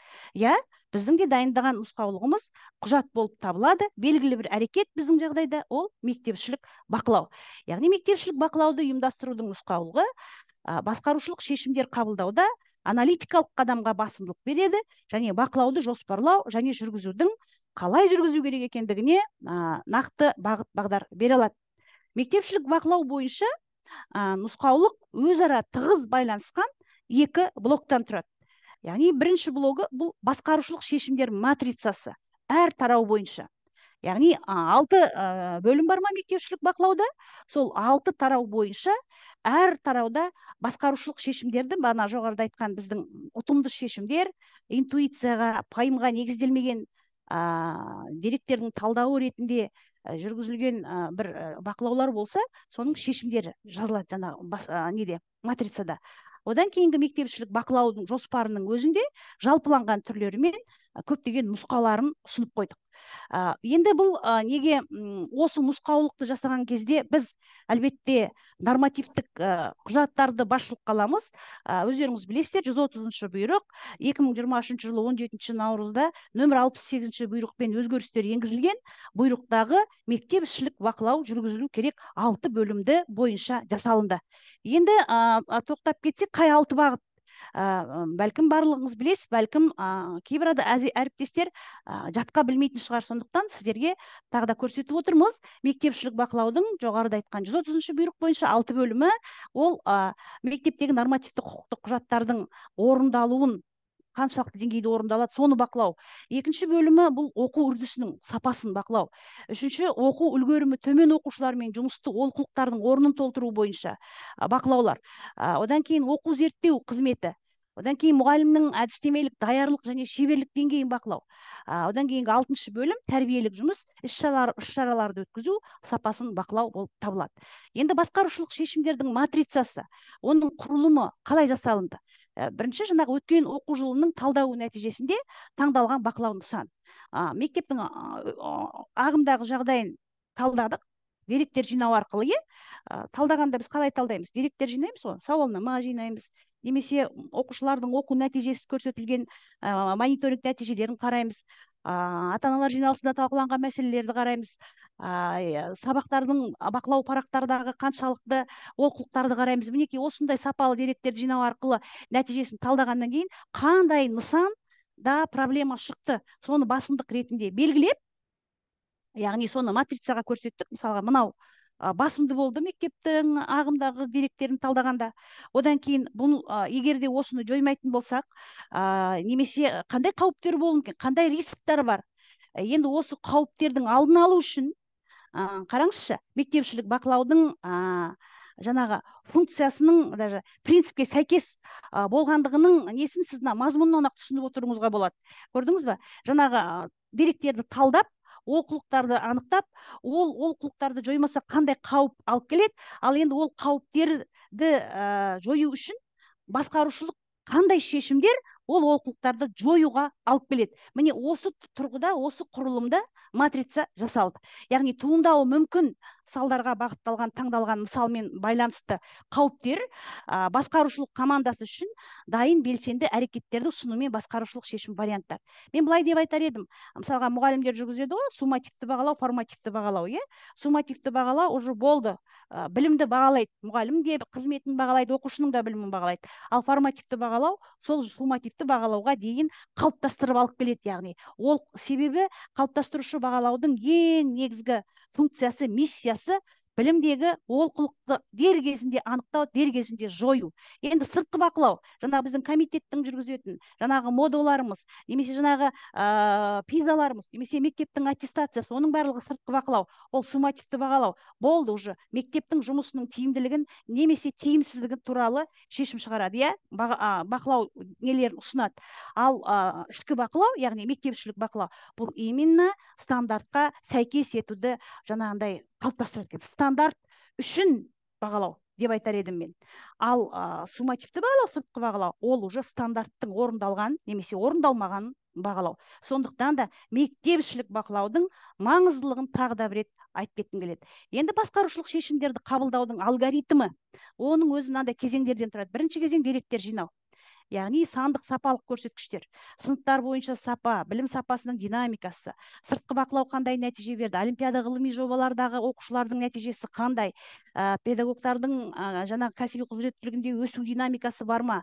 Біздің де дайындаған нұсқаулығымыз құжат болып табылады. Белгілі бір әрекет біздің жағдайда ол мектепшілік бақылау. Яғни мектепшілік бақылауды ұйымдастырудың нұсқаулығы басқарушылық шешімдер қабылдауда аналитикалық қадамға басымдылық береді және бақылауды жоспарлау және жүргізудің қалай жүргізу керек екендігіне нақты бағыт бағдар бере алады. Мектепшілік бақылау бойынша нұсқаулық өзара тығыз байланысқан екі блоктан тұрады. Яғни бірінші блогы бұл басқарушылық шешімдер матрицасы әр тарау бойынша. Яғни 6 бөлім бар ма мектепшілік бақылауда? Сол 6 тарау бойынша әр тарауда басқарушылық шешімдерді, бана жоғарыда айтқан біздің ұтымды шешімдер, интуицияға, пайымға негізделмеген деректердің талдауы ретінде жүргізілген бір бақылаулар болса, соның шешімдері жазылады жаңағы матрицада. Одан кейінгі мектепшілік бақылаудың жоспарының өзінде жалпыланған түрлерімен көптеген нұсқаларын ұсынып қойдық. Енді бұл неге осы нұсқаулықты жасаған кезде біз әлбетте нормативтік құжаттарды басшылыққа аламыз. Өздеріңіз білесіздер, 130 бұйрық 2023 жылы 17 наурызда нөмір 68 бұйрықпен өзгерістер енгізілген. Бұйрықтағы мектепшілік бақылау жүргізілу керек 6 бөлімді бойынша жасалынды. Енді тоқтап кетсек, қай 6 бағыт? Бәлкім барлығыңыз білесіз, бәлкім кейбір әріптестер жатқа білмейтін шығар, сондықтан сіздерге тағы да көрсетіп отырмыз. Мектепшілік бақылаудың жоғарыда айтқан 130 бұйрық бойынша 6 бөлімі ол мектептегі нормативті құқықтық құжаттардың орындалуын, қаншалықты деңгейде орындалады, соны бақылау. Екінші бөлімі бұл оқу үрдісінің сапасын бақылау. Үшінші, оқу үлгерімі төмен оқушылармен жұмысты олқылықтардың орнын толтыру бойынша бақылаулар. Одан кейін оқу зерттеу қызметі. Одан кейін мұғалімнің әдістемелік даярлық және шеберлік деңгейін бақылау. Одан кейінгі 6-шы бөлім тәрбиелік жұмыс, іс-шараларды өткізу сапасын бақылау болып табылады. Енді басқарушылық шешімдердің матрицасы, оның құрылымы қалай жасалынды? Бірінші, жаңағы өткен оқу жылының талдауы нәтижесінде таңдалған бақылау нысаны. Мектептің ағымдағы жағдайын талдадық, деректер жинау арқылы. Талдағанда біз қалай талдаймыз? Деректер жинаймыз ғой, сауалнама жинаймыз, немесе оқушылардың оқу нәтижесі көрсетілген мониторинг нәтижелерін қараймыз, ата-аналар жиналысында талқыланған мәселелерді қараймыз, сабақтардың бақылау парақтардағы қаншалықты олқылықтарды қараймыз. Мінекей осындай сапалы деректерді жинау арқылы нәтижесін талдағаннан кейін қандай нысанда проблема шықты, соны басымдық ретінде белгілеп, яғни соны матрицаға көрсеттік. Мысалға, мынау басымды болды мектептің ағымдағы деректерін талдағанда. Одан кейін бұл егер де осыны жоймайтын болсақ, немесе қандай қауіптер болуы мүмкін, қандай рисктер бар. Енді осы қауіптердің алдын алу үшін қараңызшы, мектепшілік бақылаудың жаңағы функциясының даже принципке сәйкес болғандығының несін сіз мазмұнынан түсініп отыруыңызға болады. Көрдіңіз ба? Жаңағы деректерді талдап, олқылықтарды анықтап, ол олқылықтарды жоймаса қандай қауіп алып келеді? Ал енді ол қауіптерді жою үшін басқарушылық қандай шешімдер ол олқылықтарды жоюға алып келеді? Міне осы тұрғыда, осы құрылымда матрица жасалды. Яғни туындауы мүмкін салдарға бағытталған таңдалған мысалмен байланысты қауіптер басқарушылық командасы үшін дайын белсенді әрекеттерді ұсынумен басқарушылық шешім варианттар. Мен былай деп айтар едім, мысалға мұғалімдер жүргізеді ғой, суммативті бағалау, формативті бағалау, иә. Суммативті бағалау уже болды, білімді бағалайды, мұғалім де қызметін бағалайды, оқушының да білімін бағалайды. Ал формативті бағалау сол суммативті бағалауға дейін қалыптастырып алып келеді, яғни ол себебі қалыптастырушы бағалаудың ең негізгі функциясы, миссиясы білімдегі олқылықты дер кезінде анықтау, дер кезінде жою. Енді сыртқы бақылау, жаңағы біздің комитеттің жүргізетін жаңағы модуларымыз, немесе жаңағы пизаларымыз, немесе мектептің аттестациясы, оның барлығы сыртқы бақылау, ол суммативті бағалау. Болды уже мектептің жұмысының тиімділігін немесе тиімсіздігі туралы шешім шығарады, иә, бақылау нелерін ұсынады. Ал ішкі бақылау, яғни мектепшілік бақылау, бұл именно стандартқа сәйкес етуді жаңағындай қалыптастырады екен. Стандарт үшін бағалау деп айтар едім мен. Ал суммативті бағалау, сыртқы бағалау, ол уже стандарттың орындалған немесе орындалмағанын бағалау. Сондықтан да мектепшілік бақылаудың маңыздылығын тағы да бір рет айтып кеткім келеді. Енді басқарушылық шешімдерді қабылдаудың алгоритмі, оның өзі мынандай кезеңдерден тұрады. Бірінші кезең деректер жинау. Яғни сандық сапалық көрсеткіштер, сыныптар бойынша сапа, білім сапасының динамикасы, сыртқы бақылау қандай нәтиже берді, олимпиада ғылыми жобалардағы оқушылардың нәтижесі қандай, педагогтардың жаңағы кәсіби құзыреттілігінде өсу динамикасы бар ма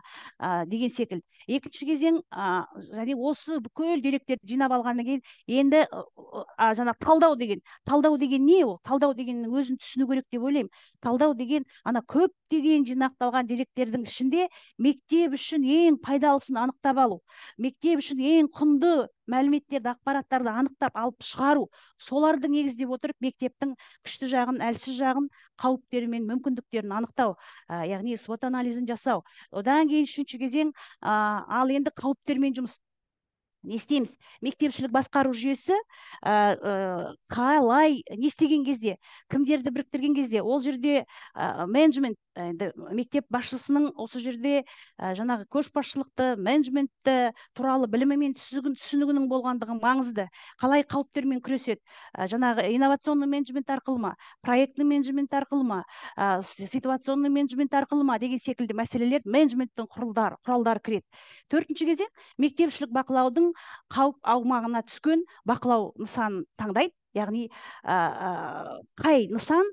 деген секілді. Екінші кезең, және осы бүкіл деректерді жинап алғаннан кейін енді жаңа талдау деген не ол? Талдау дегеннің өзін түсіну керек деп ойлаймын. Талдау деген ана көптеген жинақталған деректердің ішінде мектеп үшін ең пайдалысын анықтап алу, мектеп үшін ең құнды мәліметтерді, ақпараттарды анықтап алып шығару, соларды негіздеп отырып мектептің күшті жағын, әлсіз жағын, қауіптері мен мүмкіндіктерін анықтау, яғни SWOT анализін жасау. Одан кейін үшінші кезең, ал енді қауіптермен жұмыс. Не істейміз? Мектепшілік басқару жүйесі қалай, не істеген кезде, кімдерді біріктірген кезде, ол жерде менеджмент, мектеп басшысының осы жерде жаңағы көшбасшылықты, менеджментті туралы білімі мен түсінігінің болғандығы маңызды. Қалай қауіптермен күреседі? Жаңағы инновационный менеджмент арқылы ма, проектный менеджмент арқылы ма, ситуационный менеджмент арқылы ма деген секілді мәселелер менеджменттің құралдары кіреді. Төртінші кезең, мектепшілік бақылаудың қауіп аумағына түскен бақылау нысанын таңдайды. Яғни қай нысан,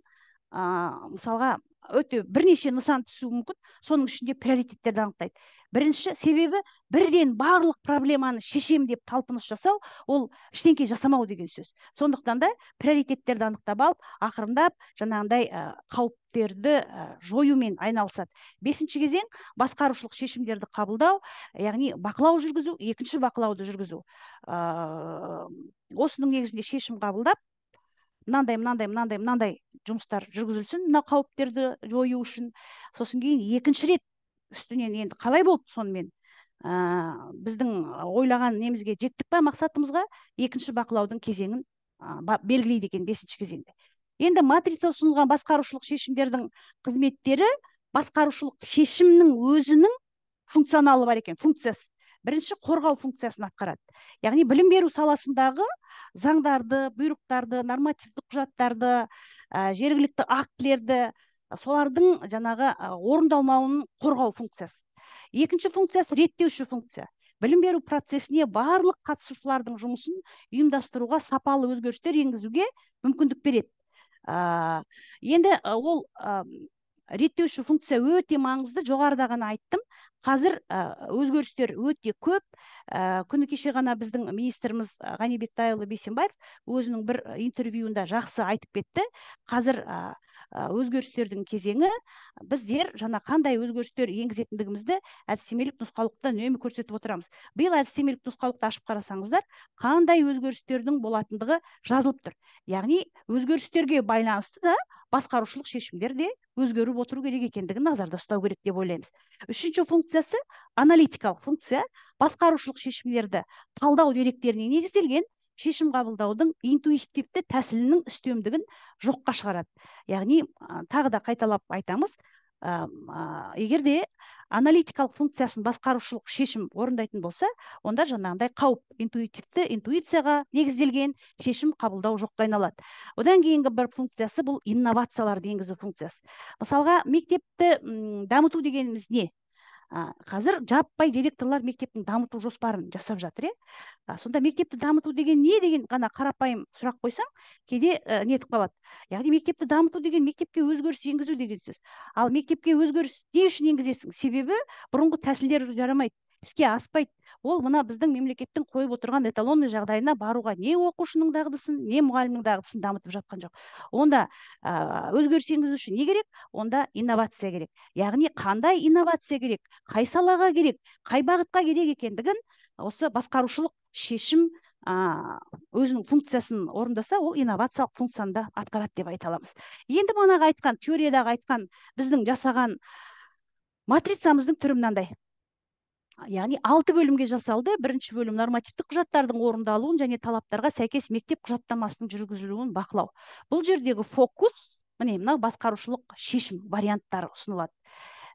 мысалға өте бірнеше нысан түсуі мүмкін, соның ішінде приоритеттерді анықтайды. Бірінші себебі бірден барлық проблеманы шешем деп талпыныс жасау, ол ештеңке жасамау деген сөз. Сондықтан да приоритеттерді анықтап алып, ақырындап жаңағындай қауіптерді жоюмен айналысады. Бесінші кезең басқарушылық шешімдерді қабылдау, яғни бақылау жүргізу, екінші бақылауды жүргізу. Осының негізінде шешім қабылдап, мынандай жұмыстар жүргізілсін, мына қауіптерді жою үшін. Сосын кейін екінші рет үстінен енді қалай болды сонымен? Біздің ойлаған немізге жеттік па мақсатымызға? Екінші бақылаудың кезеңін белгілейді екен бесінші кезеңде. Енді матрица ұсынылған басқарушылық шешімдердің қызметтері басқарушылық шешімнің өзінің функционалы бар екен, функциясы. Бірінші қорғау функциясын атқарады. Яғни білім беру саласындағы заңдарды, бұйрықтарды, нормативтік құжаттарды, жергілікті актілерді, солардың жаңағы орындалмауын қорғау функциясы. Екінші функциясы реттеуші функция. Білім беру процесіне барлық қатысушылардың жұмысын ұйымдастыруға, сапалы өзгерістер енгізуге мүмкіндік береді. Енді ол реттеуші функция өте маңызды, жоғарыда ғана айттым. Қазір өзгерістер өте көп. Күні кеше ғана біздің министріміз Ғани Бектайұлы Бейсенбаев өзінің бір интервьюында жақсы айтып кетті. Қазір өзгерістердің кезеңі, біздер жаңа қандай өзгерістер енгізетіндігімізді әдістемелік нұсқаулықта үнемі көрсетіп отырамыз. Биыл әдістемелік нұсқаулықты ашып қарасаңыздар, қандай өзгерістердің болатындығы жазылып тұр. Яғни өзгерістерге байланысты да басқарушылық шешімдер де өзгеріп отыру керек екендігін назарда ұстау керек деп ойлаймыз. Үшінші функциясы аналитикалық функция, басқарушылық шешімдерді талдау деректеріне негізделген шешім қабылдаудың интуитивті тәсілінің үстемдігін жоққа шығарады. Яғни тағы да қайталап айтамыз, егерде аналитикалық функциясын басқарушылық шешім орындайтын болса, онда жаңағындай қауіп интуицияға негізделген шешім қабылдау жоққа айналады. Одан кейінгі бір функциясы бұл инновацияларды енгізу функциясы. Мысалға, мектепті дамыту дегеніміз не? Қазір жаппай директорлар мектептің дамыту жоспарын жасап жатыр, сонда мектепті дамыту деген не деген ғана қарапайым сұрақ қойсаң, кейде нетіп қалады. Яғни мектепті дамыту деген мектепке өзгеріс енгізу деген сөз. Ал мектепке өзгеріс не үшін енгізесің? Себебі бұрынғы тәсілдер жарамайды, іске аспайды. Ол мына біздің мемлекеттің қойып отырған эталонный жағдайына баруға не оқушының дағдысын, не мұғалімнің дағдысын дамытып жатқан жоқ. Онда өзгеріс енгізу үшін не керек? Онда инновация керек. Яғни қандай инновация керек, қай салаға керек, қай бағытқа керек екендігін осы басқарушылық шешім өзінің функциясын орындаса, ол инновациялық функцияны да атқарады деп айта аламыз. Енді манағы айтқан, теориядағы айтқан біздің жасаған матрицамыздың түрі мынандай. Яғни 6 бөлімге жасалды. Бірінші бөлім нормативтік құжаттардың орындалуын және талаптарға сәйкес мектеп құжаттамасының жүргізілуін бақылау. Бұл жердегі фокус, мынау басқарушылық шешім варианттары ұсынылады.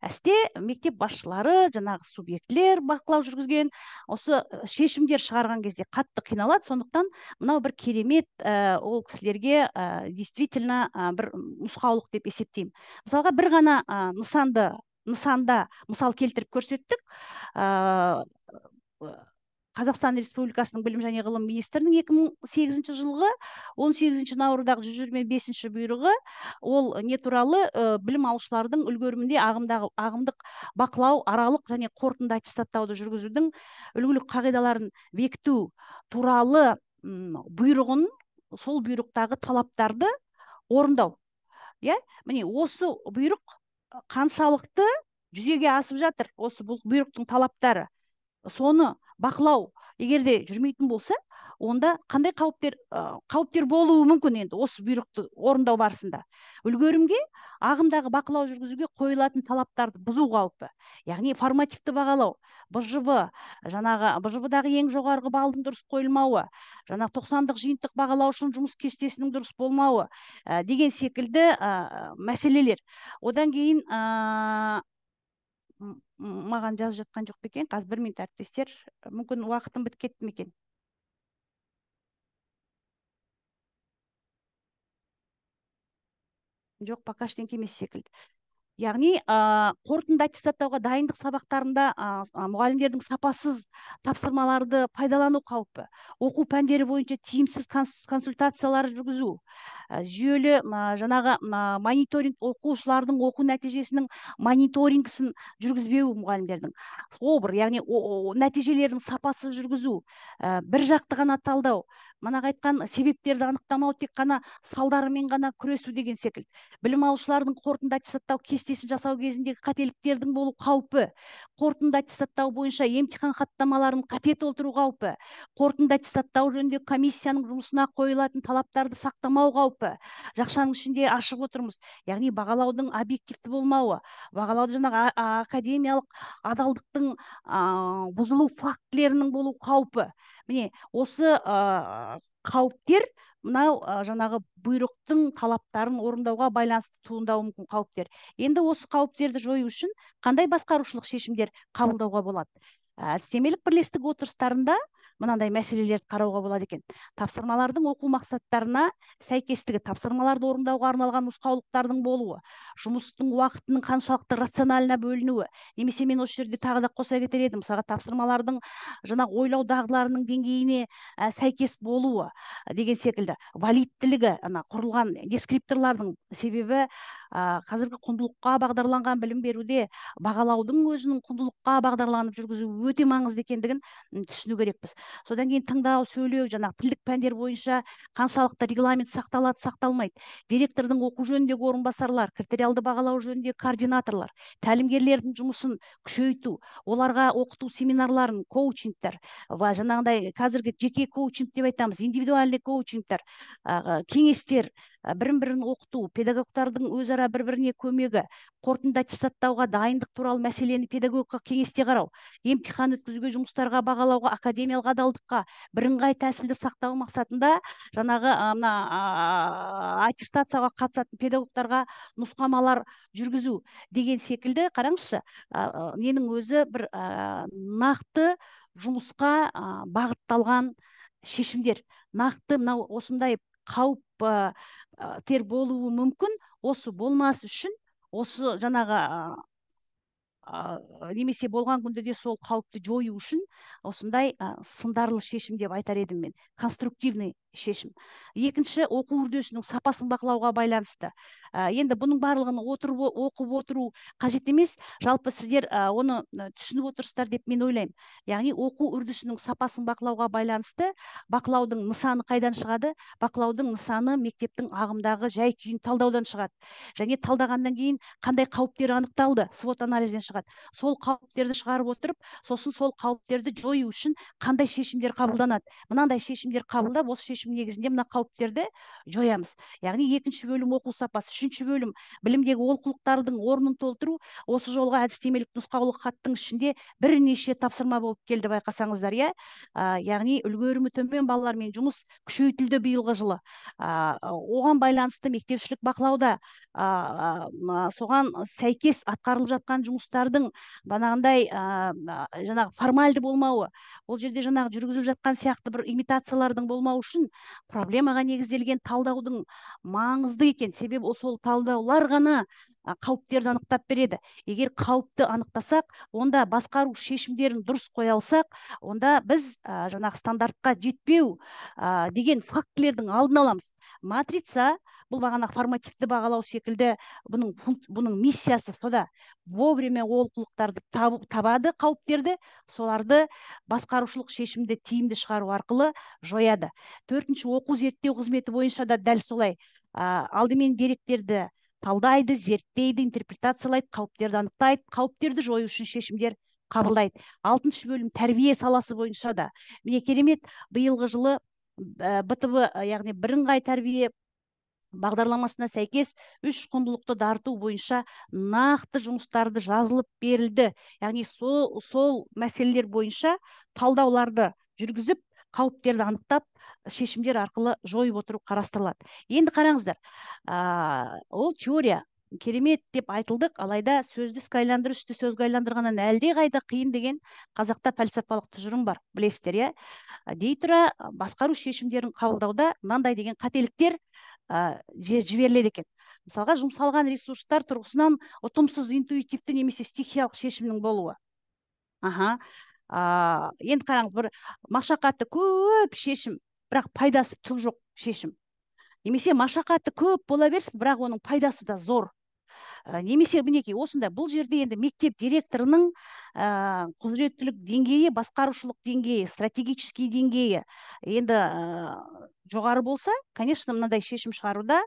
Әсте мектеп басшылары, жаңағы субъектілер бақылау жүргізген, осы шешімдер шығарған кезде қатты қиналады. Сондықтан мынау бір керемет ол кісілерге действительно бір нұсқаулық деп есептеймін. Мысалға, бір ғана нысанда мысал келтіріп көрсеттік. Қазақстан Республикасының білім және ғылым министрінің 2008 жылғы 18 наурыздағы 125 бұйрығы, ол не туралы? Білім алушылардың үлгерімінде ағымдық бақылау, аралық және қорытынды аттестаттауды жүргізудің үлгілік қағидаларын бекіту туралы бұйрығын, сол бұйрықтағы талаптарды орындау. Міне осы бұйрық қаншалықты жүзеге асып жатыр, осы бұл бұйрықтың талаптары, соны бақылау егерде жүрмейтін болса, онда қандай қауіптер болуы мүмкін? Енді осы бұйрықты орындау барысында үлгерімге, ағымдағы бақылау жүргізуге қойылатын талаптарды бұзу қаупі. Яғни формативті бағалау, БЖБ-дағы ең жоғарғы балдың дұрыс қойылмауы, 90-дық жиынтық бағалау үшін жұмыс кестесінің дұрыс болмауы деген секілді мәселелер. Одан кейін маған жазып жатқан жоқ екен, қазір 1 минут әріптестер, мүмкін уақытым бітіп кетті ме екен? Жоқ, пока ештеңке емес секілді. Яғни қорытынды аттестаттауға дайындық сабақтарында мұғалімдердің сапасыз тапсырмаларды пайдалану қаупі, оқу пәндері бойынша тиімсіз консультациялар жүргізу, жүйелі мониторинг, оқушылардың оқу нәтижесінің мониторингісін жүргізбеу мұғалімдердің. Яғни нәтижелердің сапасыз жүргізу, бір жақты ғана талдау, манағы айтқан себептерді анықтамау, тек қана салдарымен ғана күресу деген секілді. Білім алушылардың қорытынды аттестаттау кестесін жасау кезіндегі қателіктердің болу қаупі, қорытынды аттестаттау бойынша емтихан хаттамаларын қате толтыру қаупі, қорытынды аттестаттау жөніндегі комиссияның жұмысына қойылатын талаптарды сақтамау қаупі. Жақшаның ішінде ашып отырмыз. Яғни бағалаудың объективті болмауы, бағалауды жаңағы академиялық адалдықтың бұзылу фактілерінің болу қаупі. Міне, осы қауіптер, мынау жаңағы бұйрықтың талаптарын орындауға байланысты туындауы мүмкін қауіптер. Енді осы қауіптерді жою үшін қандай басқарушылық шешімдер қабылдауға болады? Әдістемелік бірлестік отырыстарында мынандай мәселелерді қарауға болады екен. Тапсырмалардың оқу мақсаттарына сәйкестігі, тапсырмаларды орындауға арналған нұсқаулықтардың болуы, жұмыстың уақытының қаншалықты рационалына бөлінуі, немесе мен осы жерде тағы да қоса кетер едім, мысалға тапсырмалардың ойлау дағдыларының деңгейіне сәйкес болуы деген секілді, валидтілігі, құрылған дескрипторлардың, себебі қазіргі құндылыққа бағдарланған білім беруде бағалаудың өзінің құндылыққа бағдарланып жүргізу өте маңызды екендігін түсіну керекпіз. Содан кейін тыңдау, сөйлеу, тілдік пәндер бойынша қаншалықты регламент сақталады, сақталмайды. Директордың оқу жөніндегі орынбасарлар, критериалды бағалау жөніндегі координаторлар, тәлімгерлердің жұмысын күшейту, оларға оқыту семинарларын, коучингтер, жаңағыдай қазіргі жеке коучинг деп айтамыз, индивидуальный коучингтер, кеңестер бірін оқыту, педагогтардың өзара бір-біріне көмегі, қорытынды аттестаттауға дайындық туралы мәселені педагогқа кеңесте қарау, емтихан өткізуге, жұмыстарға бағалауға, академиялық адалдыққа бірыңғай тәсілді сақтау мақсатында жаңағы мына аттестацияға қатысатын педагогтарға нұсқамалар жүргізу деген секілді, қараңызшы, ненің өзі бір нақты жұмысқа бағытталған шешімдер. Нақты мынау осындай қауіп тер болуы мүмкін, осы болмас үшін осы жаңағы немесе болған күнде де сол қауіпті жою үшін осындай сындарлы шешім деп айтар едім мен, конструктивный шешім. Екінші, оқу үрдісінің сапасын бақылауға байланысты. Енді бұның барлығын оқып отыру қажет емес, жалпы сіздер оны түсініп отырсыздар деп мен ойлаймын. Яғни оқу үрдісінің сапасын бақылауға байланысты бақылаудың нысаны қайдан шығады? Бақылаудың нысаны мектептің ағымдағы жай-күйін талдаудан шығады. Және талдағаннан кейін қандай қауіптер анықталды? SWOT анализден шығады. Сол қауіптерді шығарып отырып, сосын сол қауіптерді жою үшін қандай шешімдер қабылданады? Мынандай шешімдер қабылдап, осы шешім негізінде мына қауіптерді жоямыз. Яғни екінші бөлім оқу сапасы, үшінші бөлім білімдегі олқылықтардың орнын толтыру. Осы жолға әдістемелік нұсқаулық хаттың ішінде бірнеше тапсырма болып келді, байқасаңыздар, иә. Яғни үлгерімі төмен балалармен жұмыс күшейтілді биылғы жылы. Оған байланысты мектепшілік бақылауда соған сәйкес атқарылып жатқан жұмыстардың бағанағындай жаңағы формальды болмауы, ол жерде жаңағы жүргізіліп жатқан сияқты бір имитациялардың болмауы үшін проблемаға негізделген талдаудың маңызды екен. Себебі сол талдаулар ғана қауіптерді анықтап береді. Егер қауіпті анықтасақ, онда басқару шешімдерін дұрыс қоя алсақ, онда біз жаңағы стандартқа жетпеу деген фактілердің алдын аламыз. Матрица бұл бағана формативті бағалау секілді бұның миссиясы сода вовремя олқылықтарды табады, қауіптерді, соларды басқарушылық шешімді тиімді шығару арқылы жояды. Төртінші, оқу зерттеу қызметі бойынша да дәл солай. Алдымен деректерді талдайды, зерттейді, интерпретациялайды, қауіптерді анықтайды, қауіптерді жою үшін шешімдер қабылдайды. Алтыншы бөлім тәрбие саласы бойынша да. Міне керемет, биылғы жылы БТВ, яғни бірыңғай тәрбие бағдарламасына сәйкес 3 құндылықты дарыту бойынша нақты жұмыстарды жазылып берілді. Яғни сол мәселелер бойынша талдауларды жүргізіп, қауіптерді анықтап, шешімдер арқылы жойып отыру қарастырылады. Енді қараңыздар, ол теория керемет деп айтылдық, алайда сөзді іске айландыру істі сөзге айландырғаннан әлде қайда қиын деген қазақта пәлсапалық тұжырым бар, білесіздер, иә. Дей тұра басқару шешімдерін қабылдауда мынандай деген қателіктер жіберіледі екен. Мысалға, жұмсалған ресурстар тұрғысынан ұтымсыз, интуитивті немесе стихиялық шешімнің болуы. Енді қараңыз, бір машақаты көп шешім, бірақ пайдасы түк жоқ шешім. Немесе машақаты көп бола берсін, бірақ оның пайдасы да зор. Немесе мінекей осындай, бұл жерде енді мектеп директорының құзыреттілік деңгейі, басқарушылық деңгейі, стратегический деңгейі енді жоғары болса, конечно, мынадай шешім шығаруда,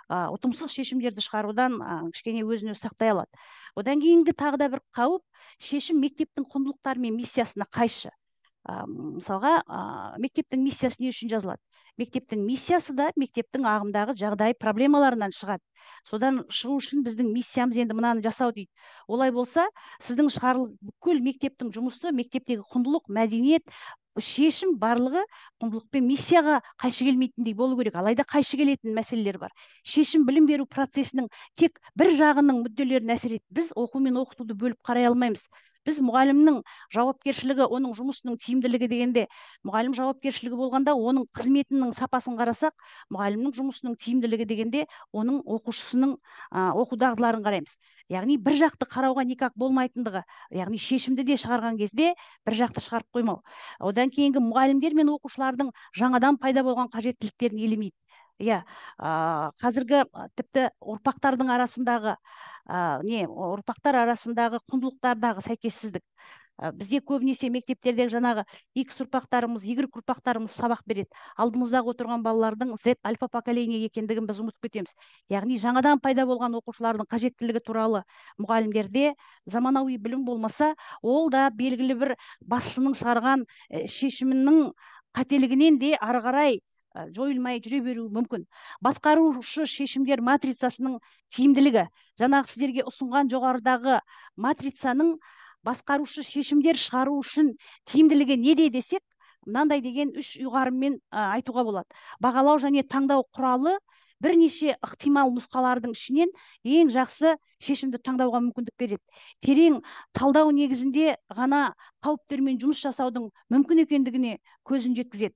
ұтымсыз шешімдерді шығарудан кішкене өзін-өзі сақтай алады. Одан кейінгі тағы да бір қауіп, шешім мектептің құндылықтары мен миссиясына қайшы. Мысалға, мектептің миссиясы не үшін жазылады? Мектептің миссиясы да мектептің ағымдағы жағдай проблемаларынан шығады. Содан шығу үшін біздің миссиямыз енді мынаны жасау дейді. Олай болса, сіздің бүкіл мектептің жұмысы, мектептегі құндылық, мәдениет, шешім барлығы құндылық пен миссияға қайшы келмейтіндей болу керек. Алайда қайшы келетін мәселелер бар. Шешім білім беру процесінің тек бір жағының мүдделерін әсер етеді. Біз оқу мен оқытуды бөліп қарай алмаймыз. Біз мұғалімнің жауапкершілігі, оның жұмысының тиімділігі дегенде, мұғалім жауапкершілігі болғанда, оның қызметінің сапасын қарасақ, мұғалімнің жұмысының тиімділігі дегенде, оның оқушысының оқу дағдыларын қараймыз. Яғни бір жақты қарауға никак болмайтындығы, яғни шешімді де шығарған кезде бір жақты шығарып қоймау. Одан кейінгі мұғалімдер мен оқушылардың жаңадан пайда болған қажеттіліктерін елемейді. Қазіргі тіпті ұрпақтардың арасындағы құндылықтардағы сәйкессіздік. Бізде көбінесе мектептердегі жаңағы X ұрпақтарымыз, Y ұрпақтарымыз сабақ береді. Алдымыздағы отырған балалардың Z альфа поколение екендігін біз ұмытып кетеміз. Яғни жаңадан пайда болған оқушылардың қажеттілігі туралы мұғалімдерде заманауи білім болмаса, ол да белгілі бір басшының шығарған шешімінің қателігінен де ары қарай жойылмай жүре беруі мүмкін. Басқарушы шешімдер матрицасының тиімділігі, жаңағы сіздерге ұсынған жоғарыдағы матрицаның басқарушы шешімдер шығару үшін тиімділігі неде десек, мынандай деген үш ұйғарыммен айтуға болады. Бағалау және таңдау құралы бірнеше ықтимал нұсқалардың ішінен ең жақсы шешімді таңдауға мүмкіндік береді. Терең талдау негізінде ғана қауіптермен жұмыс жасаудың мүмкін екендігіне көзін жеткізеді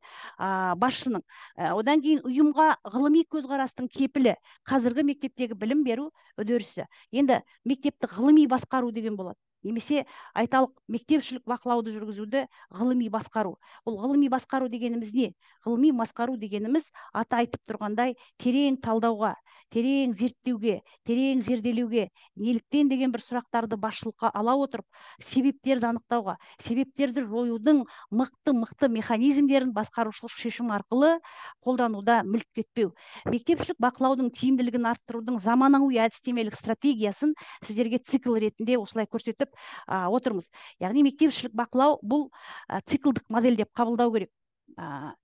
басшының. Одан кейін ұйымға ғылыми көзқарастың кепілі қазіргі мектептегі білім беру үдерісі. Енді мектепті ғылыми басқару деген болады. Немесе айталық мектепшілік бақылауды жүргізуді ғылыми басқару. Бұл ғылыми басқару дегеніміз не? Ғылыми басқару дегеніміз аты айтып тұрғандай терең талдауға, терең зерттеуге, терең зерделеуге, неліктен деген бір сұрақтарды басшылыққа ала отырып, себептерді анықтауға, себептерді жоюдың мықты механизмдерін басқарушылық шешім арқылы қолдануда мүлт кетпеу. Мектепшілік бақылаудың тиімділігін арттырудың заманауи әдістемелік стратегиясын сіздерге цикл ретінде осылай көрсетіп отырмыз. Яғни мектепшілік бақылау бұл циклдық модель деп қабылдау керек.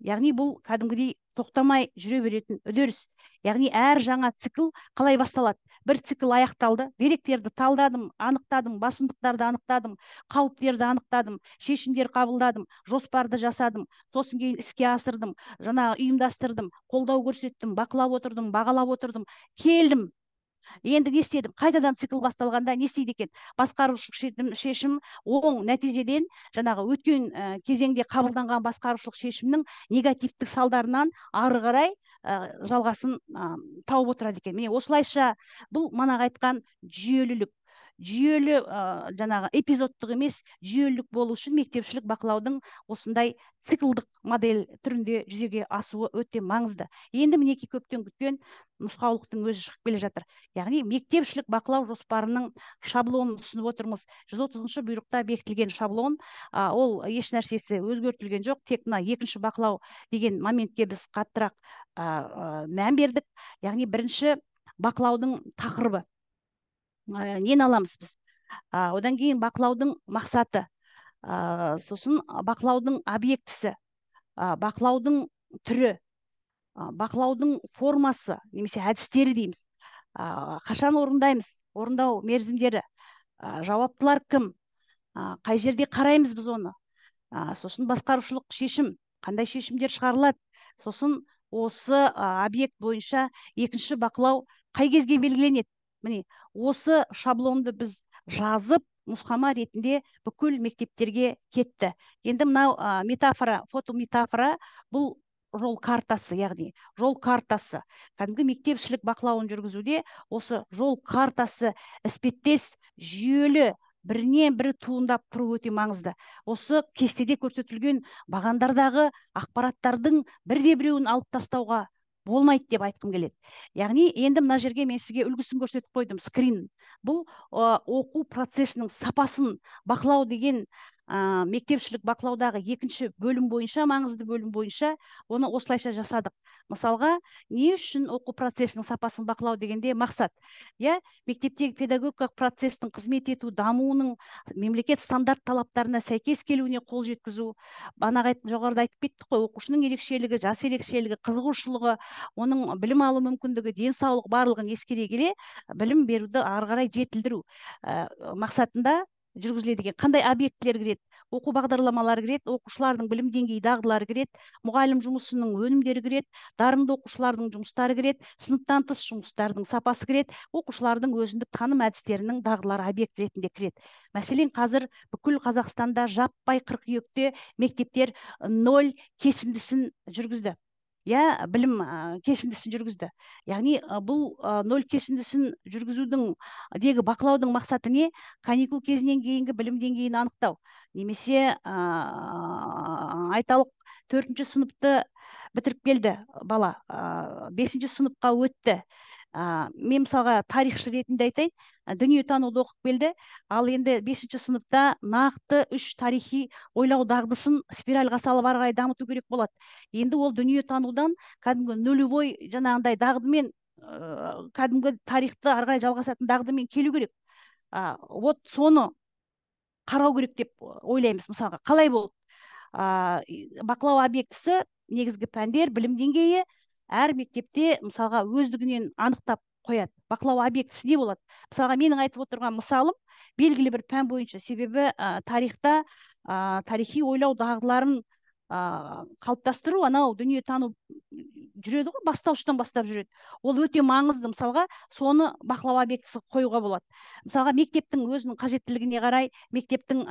Яғни бұл кәдімгідей тоқтамай жүре беретін үдеріс. Яғни әр жаңа цикл қалай басталады? Бір цикл аяқталды, деректерді талдадым, анықтадым, басымдықтарды анықтадым, қауіптерді анықтадым, шешімдер қабылдадым, жоспарды жасадым, сосын кейін іске асырдым, жаңағы ұйымдастырдым, қолдау көрсеттім, бақылап отырдым, бағалап отырдым, келдім. Енді не істедім? Қайтадан цикл басталғанда не істейді екен? Басқарушылық шешім оң нәтижеден жаңағы өткен кезеңде қабылданған басқарушылық шешімнің негативтік салдарынан ары қарай жалғасын тауып отырады екен. Міне осылайша бұл манағы айтқан жүйелілік, жүйелі жаңағы эпизодтық емес жүйелілік болу үшін мектепшілік бақылаудың осындай циклдық модель түрінде жүзеге асуы өте маңызды. Енді мінеки көптен күткен нұсқаулықтың өзі шығып келе жатыр. Яғни мектепшілік бақылау жоспарының шаблонын ұсынып отырмыз. 130-шы бұйрықта бекітілген шаблон, ол еш нәрсесі өзгертілген жоқ, тек мына екінші бақылау деген моментке біз қаттырақ мән бердік. Яғни бірінші бақылаудың тақырыбы. Нені аламыз біз? Одан кейін бақылаудың мақсаты, сосын бақылаудың объектісі, бақылаудың түрі, бақылаудың формасы, немесе әдістері дейміз. Қашан орындаймыз? Орындау мерзімдері, жауаптылар кім? Қай жерде қараймыз біз оны? Сосын басқарушылық шешім, қандай шешімдер шығарылады? Сосын осы объект бойынша екінші бақылау қай кезге белгіленеді? Міне, осы шаблонды біз жазып, нұсқама ретінде бүкіл мектептерге кетті. Енді мынау метафора, фотометафора, бұл жол картасы, яғни жол картасы. Кәдімгі мектепшілік бақылауын жүргізуде осы жол картасы іспеттес жүйелі бірінен бірі туындап тұру өте маңызды. Осы кестеде көрсетілген бағандардағы ақпараттардың бірде біреуін алып тастауға болмайды деп айтқым келеді. Яғни енді мына жерге мен сізге үлгісін көрсетіп қойдым, скрин. Бұл оқу процесінің сапасын бақылау деген мектепшілік бақылаудағы екінші бөлім бойынша, маңызды бөлім бойынша оны осылайша жасадық. Мысалға, не үшін оқу процесінің сапасын бақылау дегенде мақсат? Мектептегі педагогикалық процестің қызмет ету дамуының мемлекет стандарт талаптарына сәйкес келуіне қол жеткізу. Жоғарыда айтып кеттік қой, оқушының ерекшелігі, жас ерекшелігі, қызығушылығы, оның білім алу мүмкіндігі, денсаулық барлығын ескере келе білім беруді ары қарай жетілдіру мақсатында жүргізіледі екен. Қандай объектілер кіреді? Оқу бағдарламалары кіреді, оқушылардың білім деңгейі, дағдылары кіреді, мұғалім жұмысының өнімдері кіреді, дарынды оқушылардың жұмыстары кіреді, сыныптан тыс жұмыстардың сапасы кіреді, оқушылардың өзіндік таным әдістерінің дағдылары объект ретінде кіреді. Мәселен, қазір бүкіл Қазақстанда жаппай қыркүйекте мектептер 0 кесіндісін жүргізді. Білім кесіндісін жүргізді. Яғни бұл 0 кесіндісін жүргізудің бақылаудың мақсаты не? Каникул кезінен кейінгі білім деңгейін анықтау. Немесе айталық 4-ші сыныпты бітіріп келді бала, 5-ші сыныпқа өтті. Мен мысалға тарихшы ретінде айтайын, дүниетануды оқып келді, ал енді 5-ші сыныпта нақты 3 тарихи ойлау дағдысын спиральға салып ары қарай дамыту керек болады. Енді ол дүниетанудан кәдімгі нулевой жаңағындай дағдымен, кәдімгі тарихты ары қарай жалғасатын дағдымен келу керек. Вот соны қарау керек деп ойлаймыз. Мысалға, қалай болды? Бақылау объектісі негізгі пәндер, білім деңгейі әр мектепте мысалға өздігінен анықтап қояды. Бақылау объектісі не болады? Мысалға менің айтып отырған мысалым белгілі бір пән бойынша, себебі тарихта тарихи ойлау дағдыларын қалыптастыру, анау дүниетану жүреді ғой, бастауыштан бастап жүреді. Ол өте маңызды. Мысалға, соны бақылау объектісі қоюға болады. Мысалға, мектептің өзінің қажеттілігіне қарай, мектептің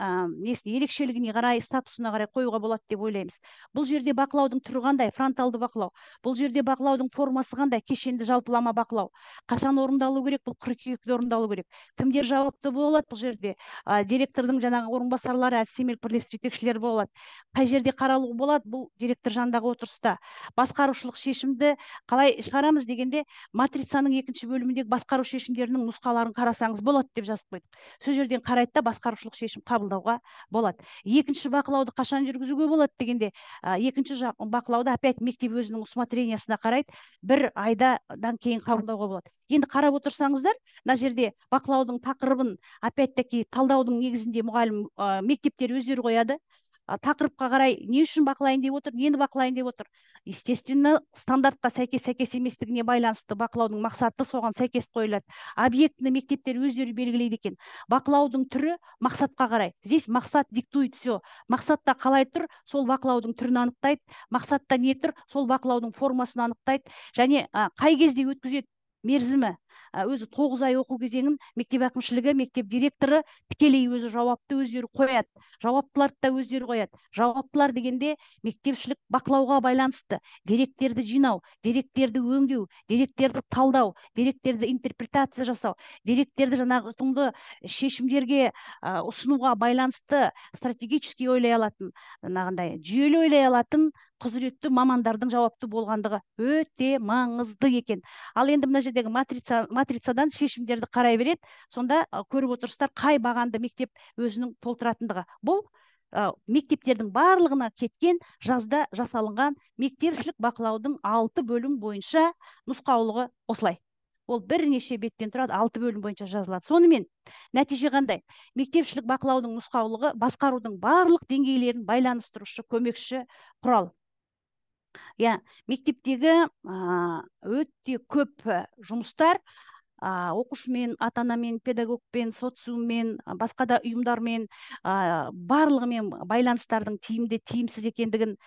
ерекшелігіне қарай, статусына қарай қоюға болады деп ойлаймыз. Бұл жерде бақылаудың түрі қандай? Фронталды бақылау. Бұл жерде бақылаудың формасы қандай? Кешенді жалпылама бақылау. Қашан орындалу керек? Бұл қыркүйекте орындалу керек. Кімдер жауапты болады? Бұл жерде директордың жаңағы орынбасарлары, әдістемелік бірлестік жетекшілері болады. Қай жерде қаралу болады? Бұл директор жанындағы отырыста. Басқарушылық шешімді қалай шығарамыз дегенде, матрицаның екінші бөліміндегі басқару шешімдерінің нұсқаларын қарасаңыз болады деп жазып қойдық. Сол жерден қарайды да басқарушылық шешім қабылдауға болады. Екінші бақылауды қашан жүргізуге болады дегенде, екінші бақылауды опять мектеп өзінің усмотрениясына қарайды, бір айдан кейін қабылдауға болады. Енді қарап отырсаңыздар, мына жерде бақылаудың тақырыбын опять-таки талдаудың негізінде мұғалім мектептер өздері қояды. Тақырыпқа қарай не үшін бақылайын деп отыр, нені бақылайын деп отыр. Естественно, стандартқа сәйкес еместігіне байланысты бақылаудың мақсаты соған сәйкес қойылады. Объектіні мектептер өздері белгілейді екен. Бақылаудың түрі мақсатқа қарай. Здесь мақсат диктует все. Мақсатта қалай тұр, сол бақылаудың түрін анықтайды. Мақсатта не тұр, сол бақылаудың формасын анықтайды. Және қай кезде өткізеді, мерзімі. Өзі 9 ай оқу кезеңін мектеп әкімшілігі, мектеп директоры тікелей өзі жауапты өздері қояды. Жауаптыларды да өздері қояды. Жауаптылар дегенде мектепшілік бақылауға байланысты деректерді жинау, деректерді өңдеу, деректерді талдау, деректерді интерпретация жасау, деректерді жаңағы ұтымды шешімдерге ұсынуға байланысты стратегически ойлай алатын, жаңағындай жүйелі ойлай алатын құзыретті мамандардың жауапты болғандығы өте маңызды екен. Ал енді мына жердегі матрицадан шешімдерді қарай береді. Сонда көріп отырсыздар қай бағанды мектеп өзінің толтыратындығы. Бұл мектептердің барлығына кеткен жазда жасалынған мектепшілік бақылаудың 6 бөлім бойынша нұсқаулығы осылай. Ол бірнеше беттен тұрады, 6 бөлім бойынша жазылады. Сонымен нәтиже қандай? Мектепшілік бақылаудың нұсқаулығы басқарудың барлық деңгейлерін байланыстырушы, көмекші құрал. Мектептегі өте көп жұмыстар оқушымен, ата-анамен, педагогпен, социуммен, басқа да ұйымдармен, барлығымен байланыстардың тиімді, тиімсіз екендігін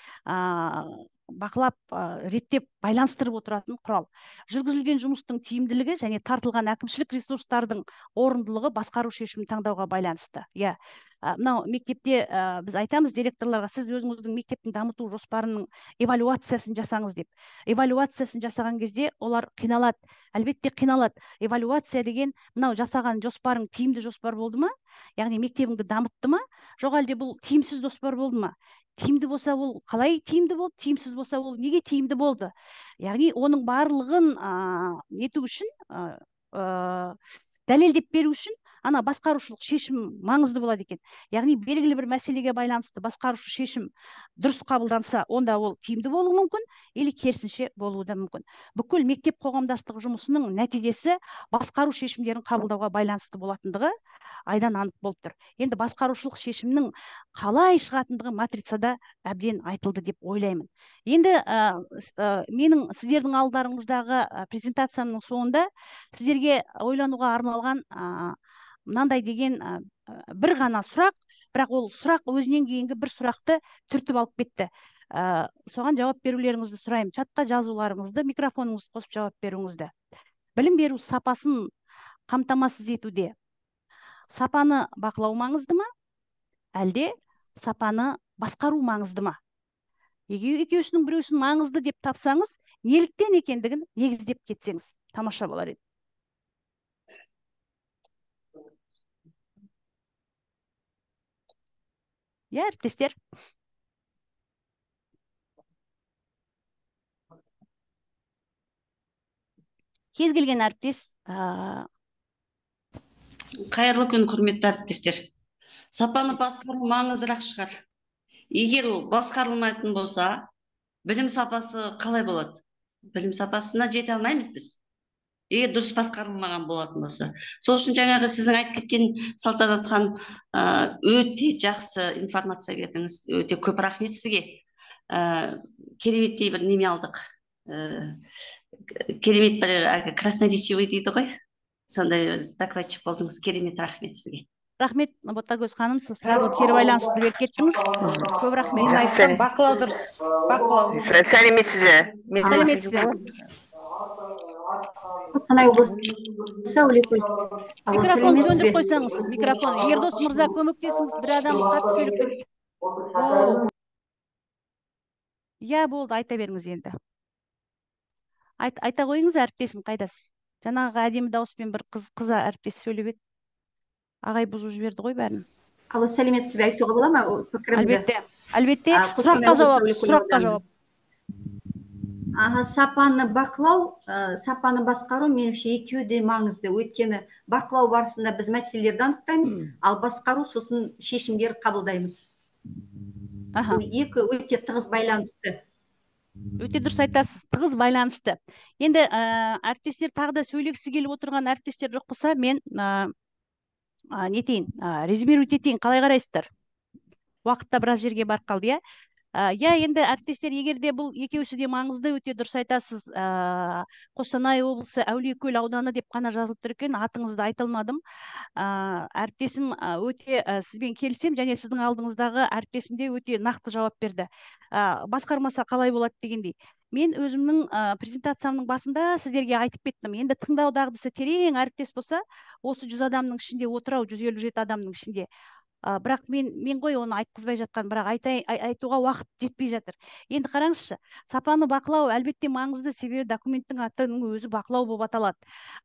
бақылап, реттеп, байланыстырып отыратын құрал. Жүргізілген жұмыстың тиімділігі және тартылған әкімшілік ресурстардың орындылығы басқару шешімін таңдауға байланысты. Мынау мектепте біз айтамыз директорларға, сіз өзіңіздің мектептің дамыту жоспарының эвалюациясын жасаңыз деп. Эвалюациясын жасаған кезде олар қиналады, әлбетте қиналады. Эвалюация деген мынау жасаған жоспарың тиімді жоспар болды ма? Яғни мектебіңді дамытты ма? Жоқ әлде бұл тиімсіз жоспар болды ма? Тиімді болса ол қалай тиімді болды, тиімсіз болса ол неге тиімді болды? Яғни оның барлығын нету үшін, дәлелдеп беру үшін ана басқарушылық шешім маңызды болады екен. Яғни белгілі бір мәселеге байланысты басқарушы шешім дұрыс қабылданса, онда ол тиімді болуы мүмкін, или керісінше болуы да мүмкін. Бүкіл мектеп қоғамдастығы жұмысының нәтижесі басқару шешімдерін қабылдауға байланысты болатындығы айдан анық болып тұр. Енді басқарушылық шешімнің қалай шығатындығы матрицада әбден айтылды деп ойлаймын. Енді менің сіздердің алдарыңыздағы презентациямның соңында сіздерге ойлануға арналған мынандай деген бір ғана сұрақ, бірақ ол сұрақ өзінен кейінгі бір сұрақты түртіп алып кетті. Соған жауап берулеріңізді сұраймын. Чатқа жазуларыңызды, микрофоныңызды қосып жауап беруіңізді. Білім беру сапасын қамтамасыз етуде сапаны бақылау маңызды ма? Әлде сапаны басқару маңызды ма? Екеуісінің біреусін маңызды деп тапсаңыз, неліктен екендігін негіздеп кетсеңіз, тамаша болар еді. Әріптестер. Кез келген әріптес. Қайырлы күн, құрметті әріптестер. Сапаны басқару маңыздырақ шығар. Егер ол басқарылмайтын болса, білім сапасы қалай болады? Білім сапасына жете алмаймыз біз. Егер дұрыс басқарылмаған болатын болса. Сол үшін жаңағы сіздің айтып кеткен Салтанатхан өте жақсы информация бердіңіз. Өте көп рахмет сізге. кереметтей бір неме алдық. Керемет бір әлгі красноречивый дейді ғой. Сондай докладчик болдыңыз. Керемет, рахмет сізге. Рахмет, Ботагөз ханым, сіз сразу кері байланысты беріп кеттіңіз. Көп рахмет. Мен айтсам, бақылау дұрыс. Бақылау. Сәлеметсіз бе? Сәлеметсіз бе? Қостанай облысы Әулиекөл. Микрофон сөндіріп қойсаңыз, микрофон. Ердос мырза, көмектесіңіз, бір адам қатты сөйлеп кетті. Я, болды, айта беріңіз енді. Айта қойыңыз, әріптесім, қайдасыз? Жаңағы әдемі дауыспен бір қыз әріптес сөйлеп еді. Ағай бұзып жіберді ғой бәрін. Алло, сәлеметсіз бе, айтуға бола ма пікірімді? Әлбетте. Сұраққа жауап. Сапаны бақылау, сапаны басқару меніңше екеуі де маңызды. Өйткені бақылау барысында біз мәселелерді анықтаймыз, ал басқару сосын шешімдер қабылдаймыз. Екі өте тығыз байланысты. Өте дұрыс айтасыз, тығыз байланысты. Енді әріптестер тағы да сөйлегісі келіп отырған әріптестер жоқ болса, мен нетейін, резюмировать етейін, қалай қарайсыздар? Уақытта біраз жерге барып қалды, иә, енді әріптестер, егер де бұл екеуісі де маңызды, өте дұрыс айтасыз. Қостанай облысы Әулиекөл ауданы деп қана жазылып тұр екен, атыңызды айтылмадым. Әріптесім өте сізбен келісем, және сіздің алдыңыздағы әріптесім де өте нақты жауап берді. Басқармаса қалай болады дегендей. Мен өзімнің презентациямның басында сіздерге айтып кеттім. Енді тыңдау дағдысы терең әріптес болса, осы 100 адамның ішінде отырау, 157 адамның ішінде. Бірақ мен ғой оны айтқызбай жатқан, бірақ айтуға уақыт жетпей жатыр. Енді қараңызшы, сапаны бақылау әлбетте маңызды, себебі документтің атының өзі бақылау болып аталады.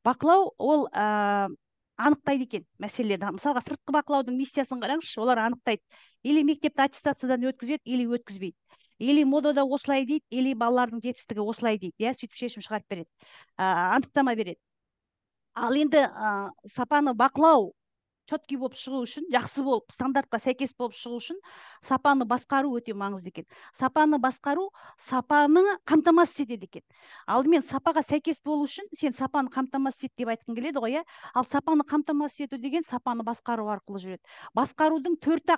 Бақылау ол анықтайды екен мәселелерді. Мысалға сыртқы бақылаудың миссиясын қараңызшы, олар анықтайды. Или мектепті аттестациядан өткізеді, или өткізбейді. Или модада осылай дейді, или балалардың жетістігі осылай дейді. Сөйтіп шешім шығарып береді. Анықтама береді. Ал енді сапаны бақылау четкий болып шығу үшін, жақсы болып, стандартқа сәйкес болып шығу үшін сапаны басқару өте маңызды екен. Сапаны басқару сапаны қамтамасыз етеді екен. Алдымен сапаға сәйкес болу үшін сен сапаны қамтамасыз ет деп айтқың келеді ғой, ал сапаны қамтамасыз ету деген сапаны басқару арқылы жүреді. Басқарудың 4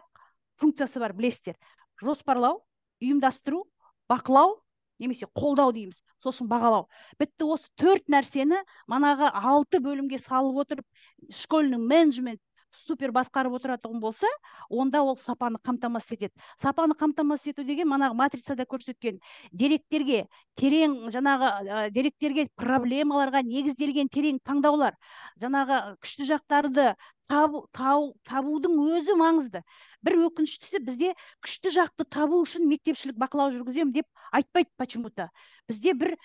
функциясы бар, білесіздер. Жоспарлау, ұйымдастыру, бақылау, немесе қолдау дейміз, сосын бағалау. Бітті, осы 4 нәрсені манағы 6 бөлімге салып отырып, школьный менеджмент супер басқарып отыратұғын болса, онда ол сапаны қамтамасыз етеді. Сапаны қамтамасыз ету деген манағы матрицада көрсеткен деректерге, терең жаңағы деректерге, проблемаларға негізделген терең таңдаулар, жаңағы күшті жақтарды табудың өзі маңызды. Бір өкініштісі, бізде күшті жақты табу үшін мектепшілік бақылау жүргіземін деп айтпайды почему-то. Бізде бір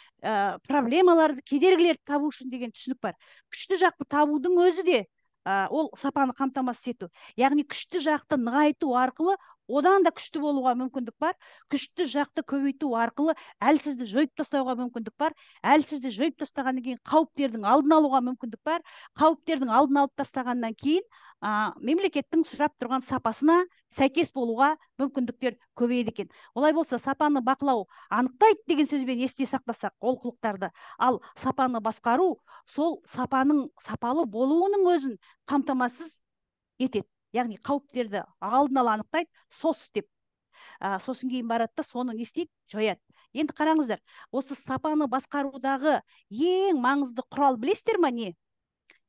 проблемаларды, кедергілерді табу үшін деген түсінік бар. Күшті жақты табудың өзі де ол сапаны қамтамасыз ету. Яғни күшті жақты нығайту арқылы одан да күшті болуға мүмкіндік бар. Күшті жақты көбейту арқылы әлсізді жойып тастауға мүмкіндік бар. Әлсізді жойып тастағаннан кейін қауіптердің алдын алуға мүмкіндік бар. Қауіптердің алдын алып тастағаннан кейін мемлекеттің сұрап тұрған сапасына сәйкес болуға мүмкіндіктер көбейеді екен. Олай болса, сапаны бақылау анықтайды деген сөзбен есте сақтасақ олқылықтарды, ал сапаны басқару сол сапаның сапалы болуының өзін қамтамасыз етеді. Яғни қауіптерді алдын ала анықтайды, деп. Сосын кейін барады да соны не істейді? Жояды. Енді қараңыздар, осы сапаны басқарудағы ең маңызды құрал білесіздер ме не?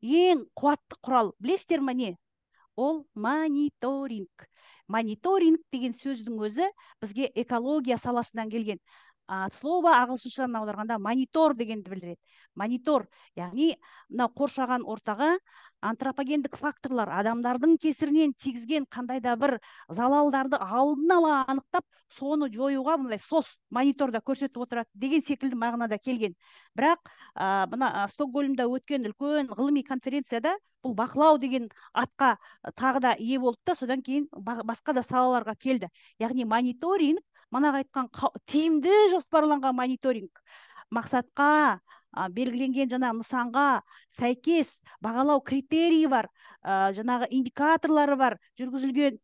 Ең қуатты құрал білесіздер ме не? Ол мониторинг. Мониторинг деген сөздің өзі бізге экология саласынан келген. Слово ағылшыншадан аударғанда монитор дегенді білдіреді. Монитор, яғни қоршаған ортаға антропогендік факторлар, адамдардың кесірінен тигізген қандай да бір залалдарды алдын ала анықтап, соны жоюға бұндай мониторда көрсетіп отырады деген секілді мағынада келген. Бірақ мына Стокгольмда өткен үлкен ғылыми конференцияда бұл бақылау деген атқа тағы да ие болды да, содан кейін басқа да салаларға келді. Яғни мониторинг, манағы айтқан тиімді жоспарланған мониторинг, мақсатқа белгіленген жаңағы нысанға сәйкес бағалау критерийі бар, жаңағы индикаторлары бар жүргізілген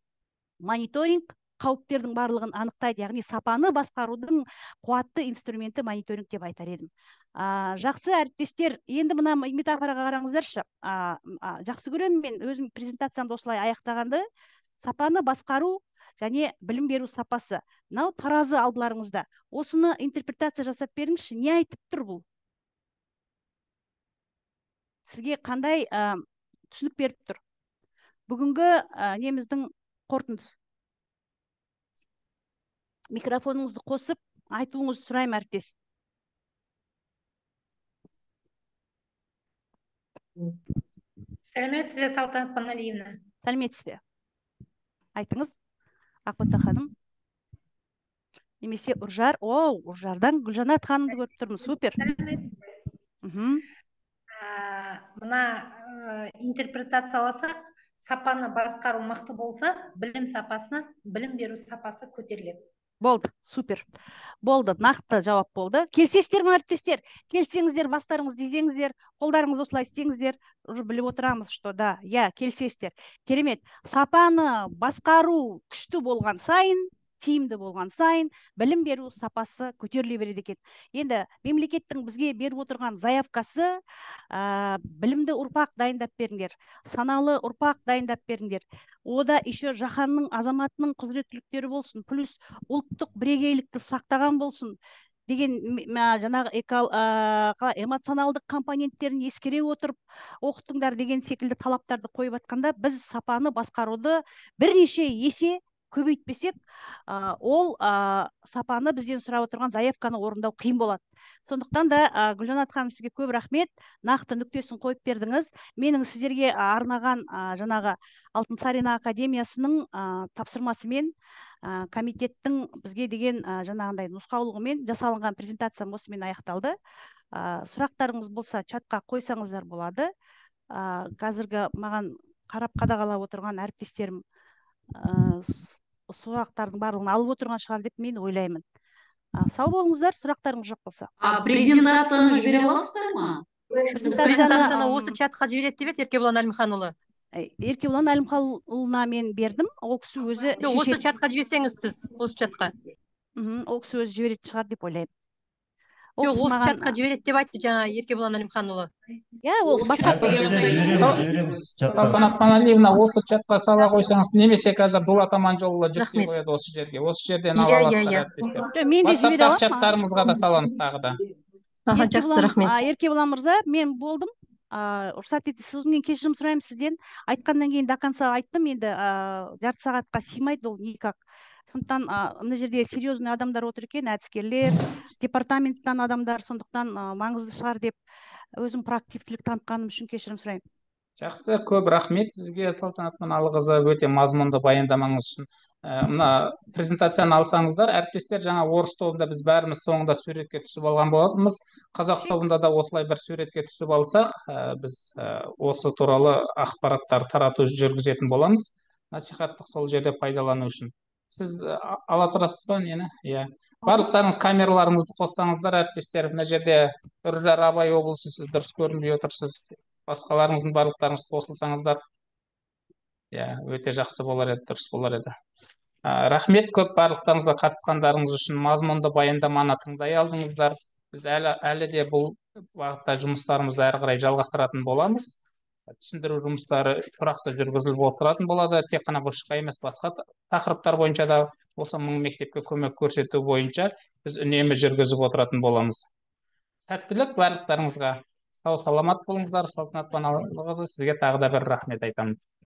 мониторинг қауіптердің барлығын анықтайды. Яғни сапаны басқарудың қуатты инструменті мониторинг деп айтар едім. Жақсы әріптестер, енді мына метафораға қараңыздаршы. Жақсы көремін мен өзім презентациямды осылай аяқтағанды. Сапаны басқару және білім беру сапасы. Мынау таразы алдыларыңызда. Осыны интерпретация жасап беріңізші, не айтып тұр бұл? Сізге қандай түсінік беріп тұр? Бүгінгі неміздің қорытындысы. Микрофоныңызды қосып, айтуыңызды сұраймын, әріптес. Сәлеметсіз бе, Салтанат Паналиевна? Сәлеметсіз бе? Айтыңыз, Ақбота ханым. Немесе Үржар. Үржардан Гүлжанат ханымды көріп тұрмыз. Супер. Сәлеметсіз бе? Мына интерпретацияласақ, сапаны басқару мықты болса, білім беру сапасы көтеріледі. Болды, супер. Болды, нақты жауап болды. Келсеңіздер ме, әріптестер? Келсеңіздер, бастарыңызды изеңіздер, қолдарыңыз осылай істеңіздер. Біліп отырамыз, что да, келсеңіздер. Керемет. Сапаны басқару күшті болған сайын, тиімді болған сайын, білім беру сапасы көтеріле береді екен. Енді мемлекеттің бізге беріп отырған заявкасы, білімді ұрпақ дайындап беріңдер, саналы ұрпақ дайындап беріңдер. Ода еще жаһанның азаматының құзыреттіліктері болсын, плюс ұлттық бірегейлікті сақтаған болсын деген жаңағы эмоционалдық компоненттерін ескере отырып оқытыңдар деген секілді талаптарды қойып атқанда, біз сапаны басқаруды бірнеше есе көбейтпесек, ол сапаны бізден сұрап отырған заявканы орындау қиын болады. Сондықтан да Гүлжанат ханым, сізге көп рахмет, нақты нүктесін қойып бердіңіз. Менің сіздерге арнаған жаңағы Алтынсарин академиясының тапсырмасымен, комитеттің бізге деген жаңағындай нұсқаулығымен жасалынған презентациям осымен аяқталды. Сұрақтарыңыз болса, чатқа қойсаңыздар болады. Қазіргі маған қарап қадағалап отырған әріптестерім сұрақтардың барлығын алып отырған шығар деп мен ойлаймын. Сау болыңыздар, сұрақтарыңыз жоқ болса. Презентацияны жібере аласыздар ма? Презентацияны осы чатқа жібереді деп еді Еркебұлан Әлімханұлы. Еркебұлан Әлімханұлына мен бердім, ол кісі өзі осы чатқа жіберсеңіз сіз, осы чатқа. Ол кісі өзі жіберетін шығар деп ойлаймын. Жоқ, осы чатқа жібереді деп айтты жаңа Еркебұлан Әлімханұлы. Ол басқа. Салтанат Паналиевна, осы чатқа сала қойсаңыз, немесе қазір Дулат Аманжолұлы жүктей қояды осы жерге. Осы жерден ала аласыздар, әріптестер. WhatsApp чаттарымызға да саламыз тағы да. Жақсы, рахмет. Еркебұлан мырза, мен болдым. Рұқсат етсеңіз, содан кешірім сұраймын сізден. Айтқаннан кейін до конца айттым, енді жарты сағатқа сыймайды ол никак. Сондықтан мына жерде серьезный адамдар отыр екен, әдіскерлер, департаменттен адамдар, сондықтан маңызды шығар деп өзім проактивтілік танытқаным үшін кешірім сұраймын. Жақсы, көп рахмет сізге, Салтанат Паналиқызы, өте мазмұнды баяндамаңыз үшін. Мына презентацияны алсаңыздар, әріптестер, жаңа орыс тобында біз бәріміз соңында суретке түсіп алған болатынбыз. Қазақ тобында да осылай бір суретке түсіп алсақ, біз осы туралы ақпараттар тарату жүргізетін боламыз. Насихаттық сол жерде пайдалану үшін. Сіз ала тұрасыз ба нені? Барлықтарыңыз камераларыңызды қостаңыздар, әріптестер. Мына жерде Үржар Абай облысы, сіз дұрыс көрінбей отырсыз. Басқаларыңыздың барлықтарыңыз қосылсаңыздар, өте жақсы болар еді, дұрыс болар еді. Рахмет көп барлықтарыңызға қатысқандарыңыз үшін. Мазмұнды баяндаманы тыңдай алдыңыздар. Біз әлі де бұл бағытта жұмыстарымызды әрі қарай жалғастыратын боламыз. Түсіндіру жұмыстары тұрақты жүргізіліп отыратын болады. Тек қана бұлшыққа емес, басқа тақырыптар бойынша да осы мың мектепке көмек көрсету бойынша біз үнемі жүргізіп отыратын боламыз. Сәттілік барлықтарыңызға. Сау саламат болыңыздар. Салтанат Паналиқызы, сізге тағы да бір рахмет айтамын.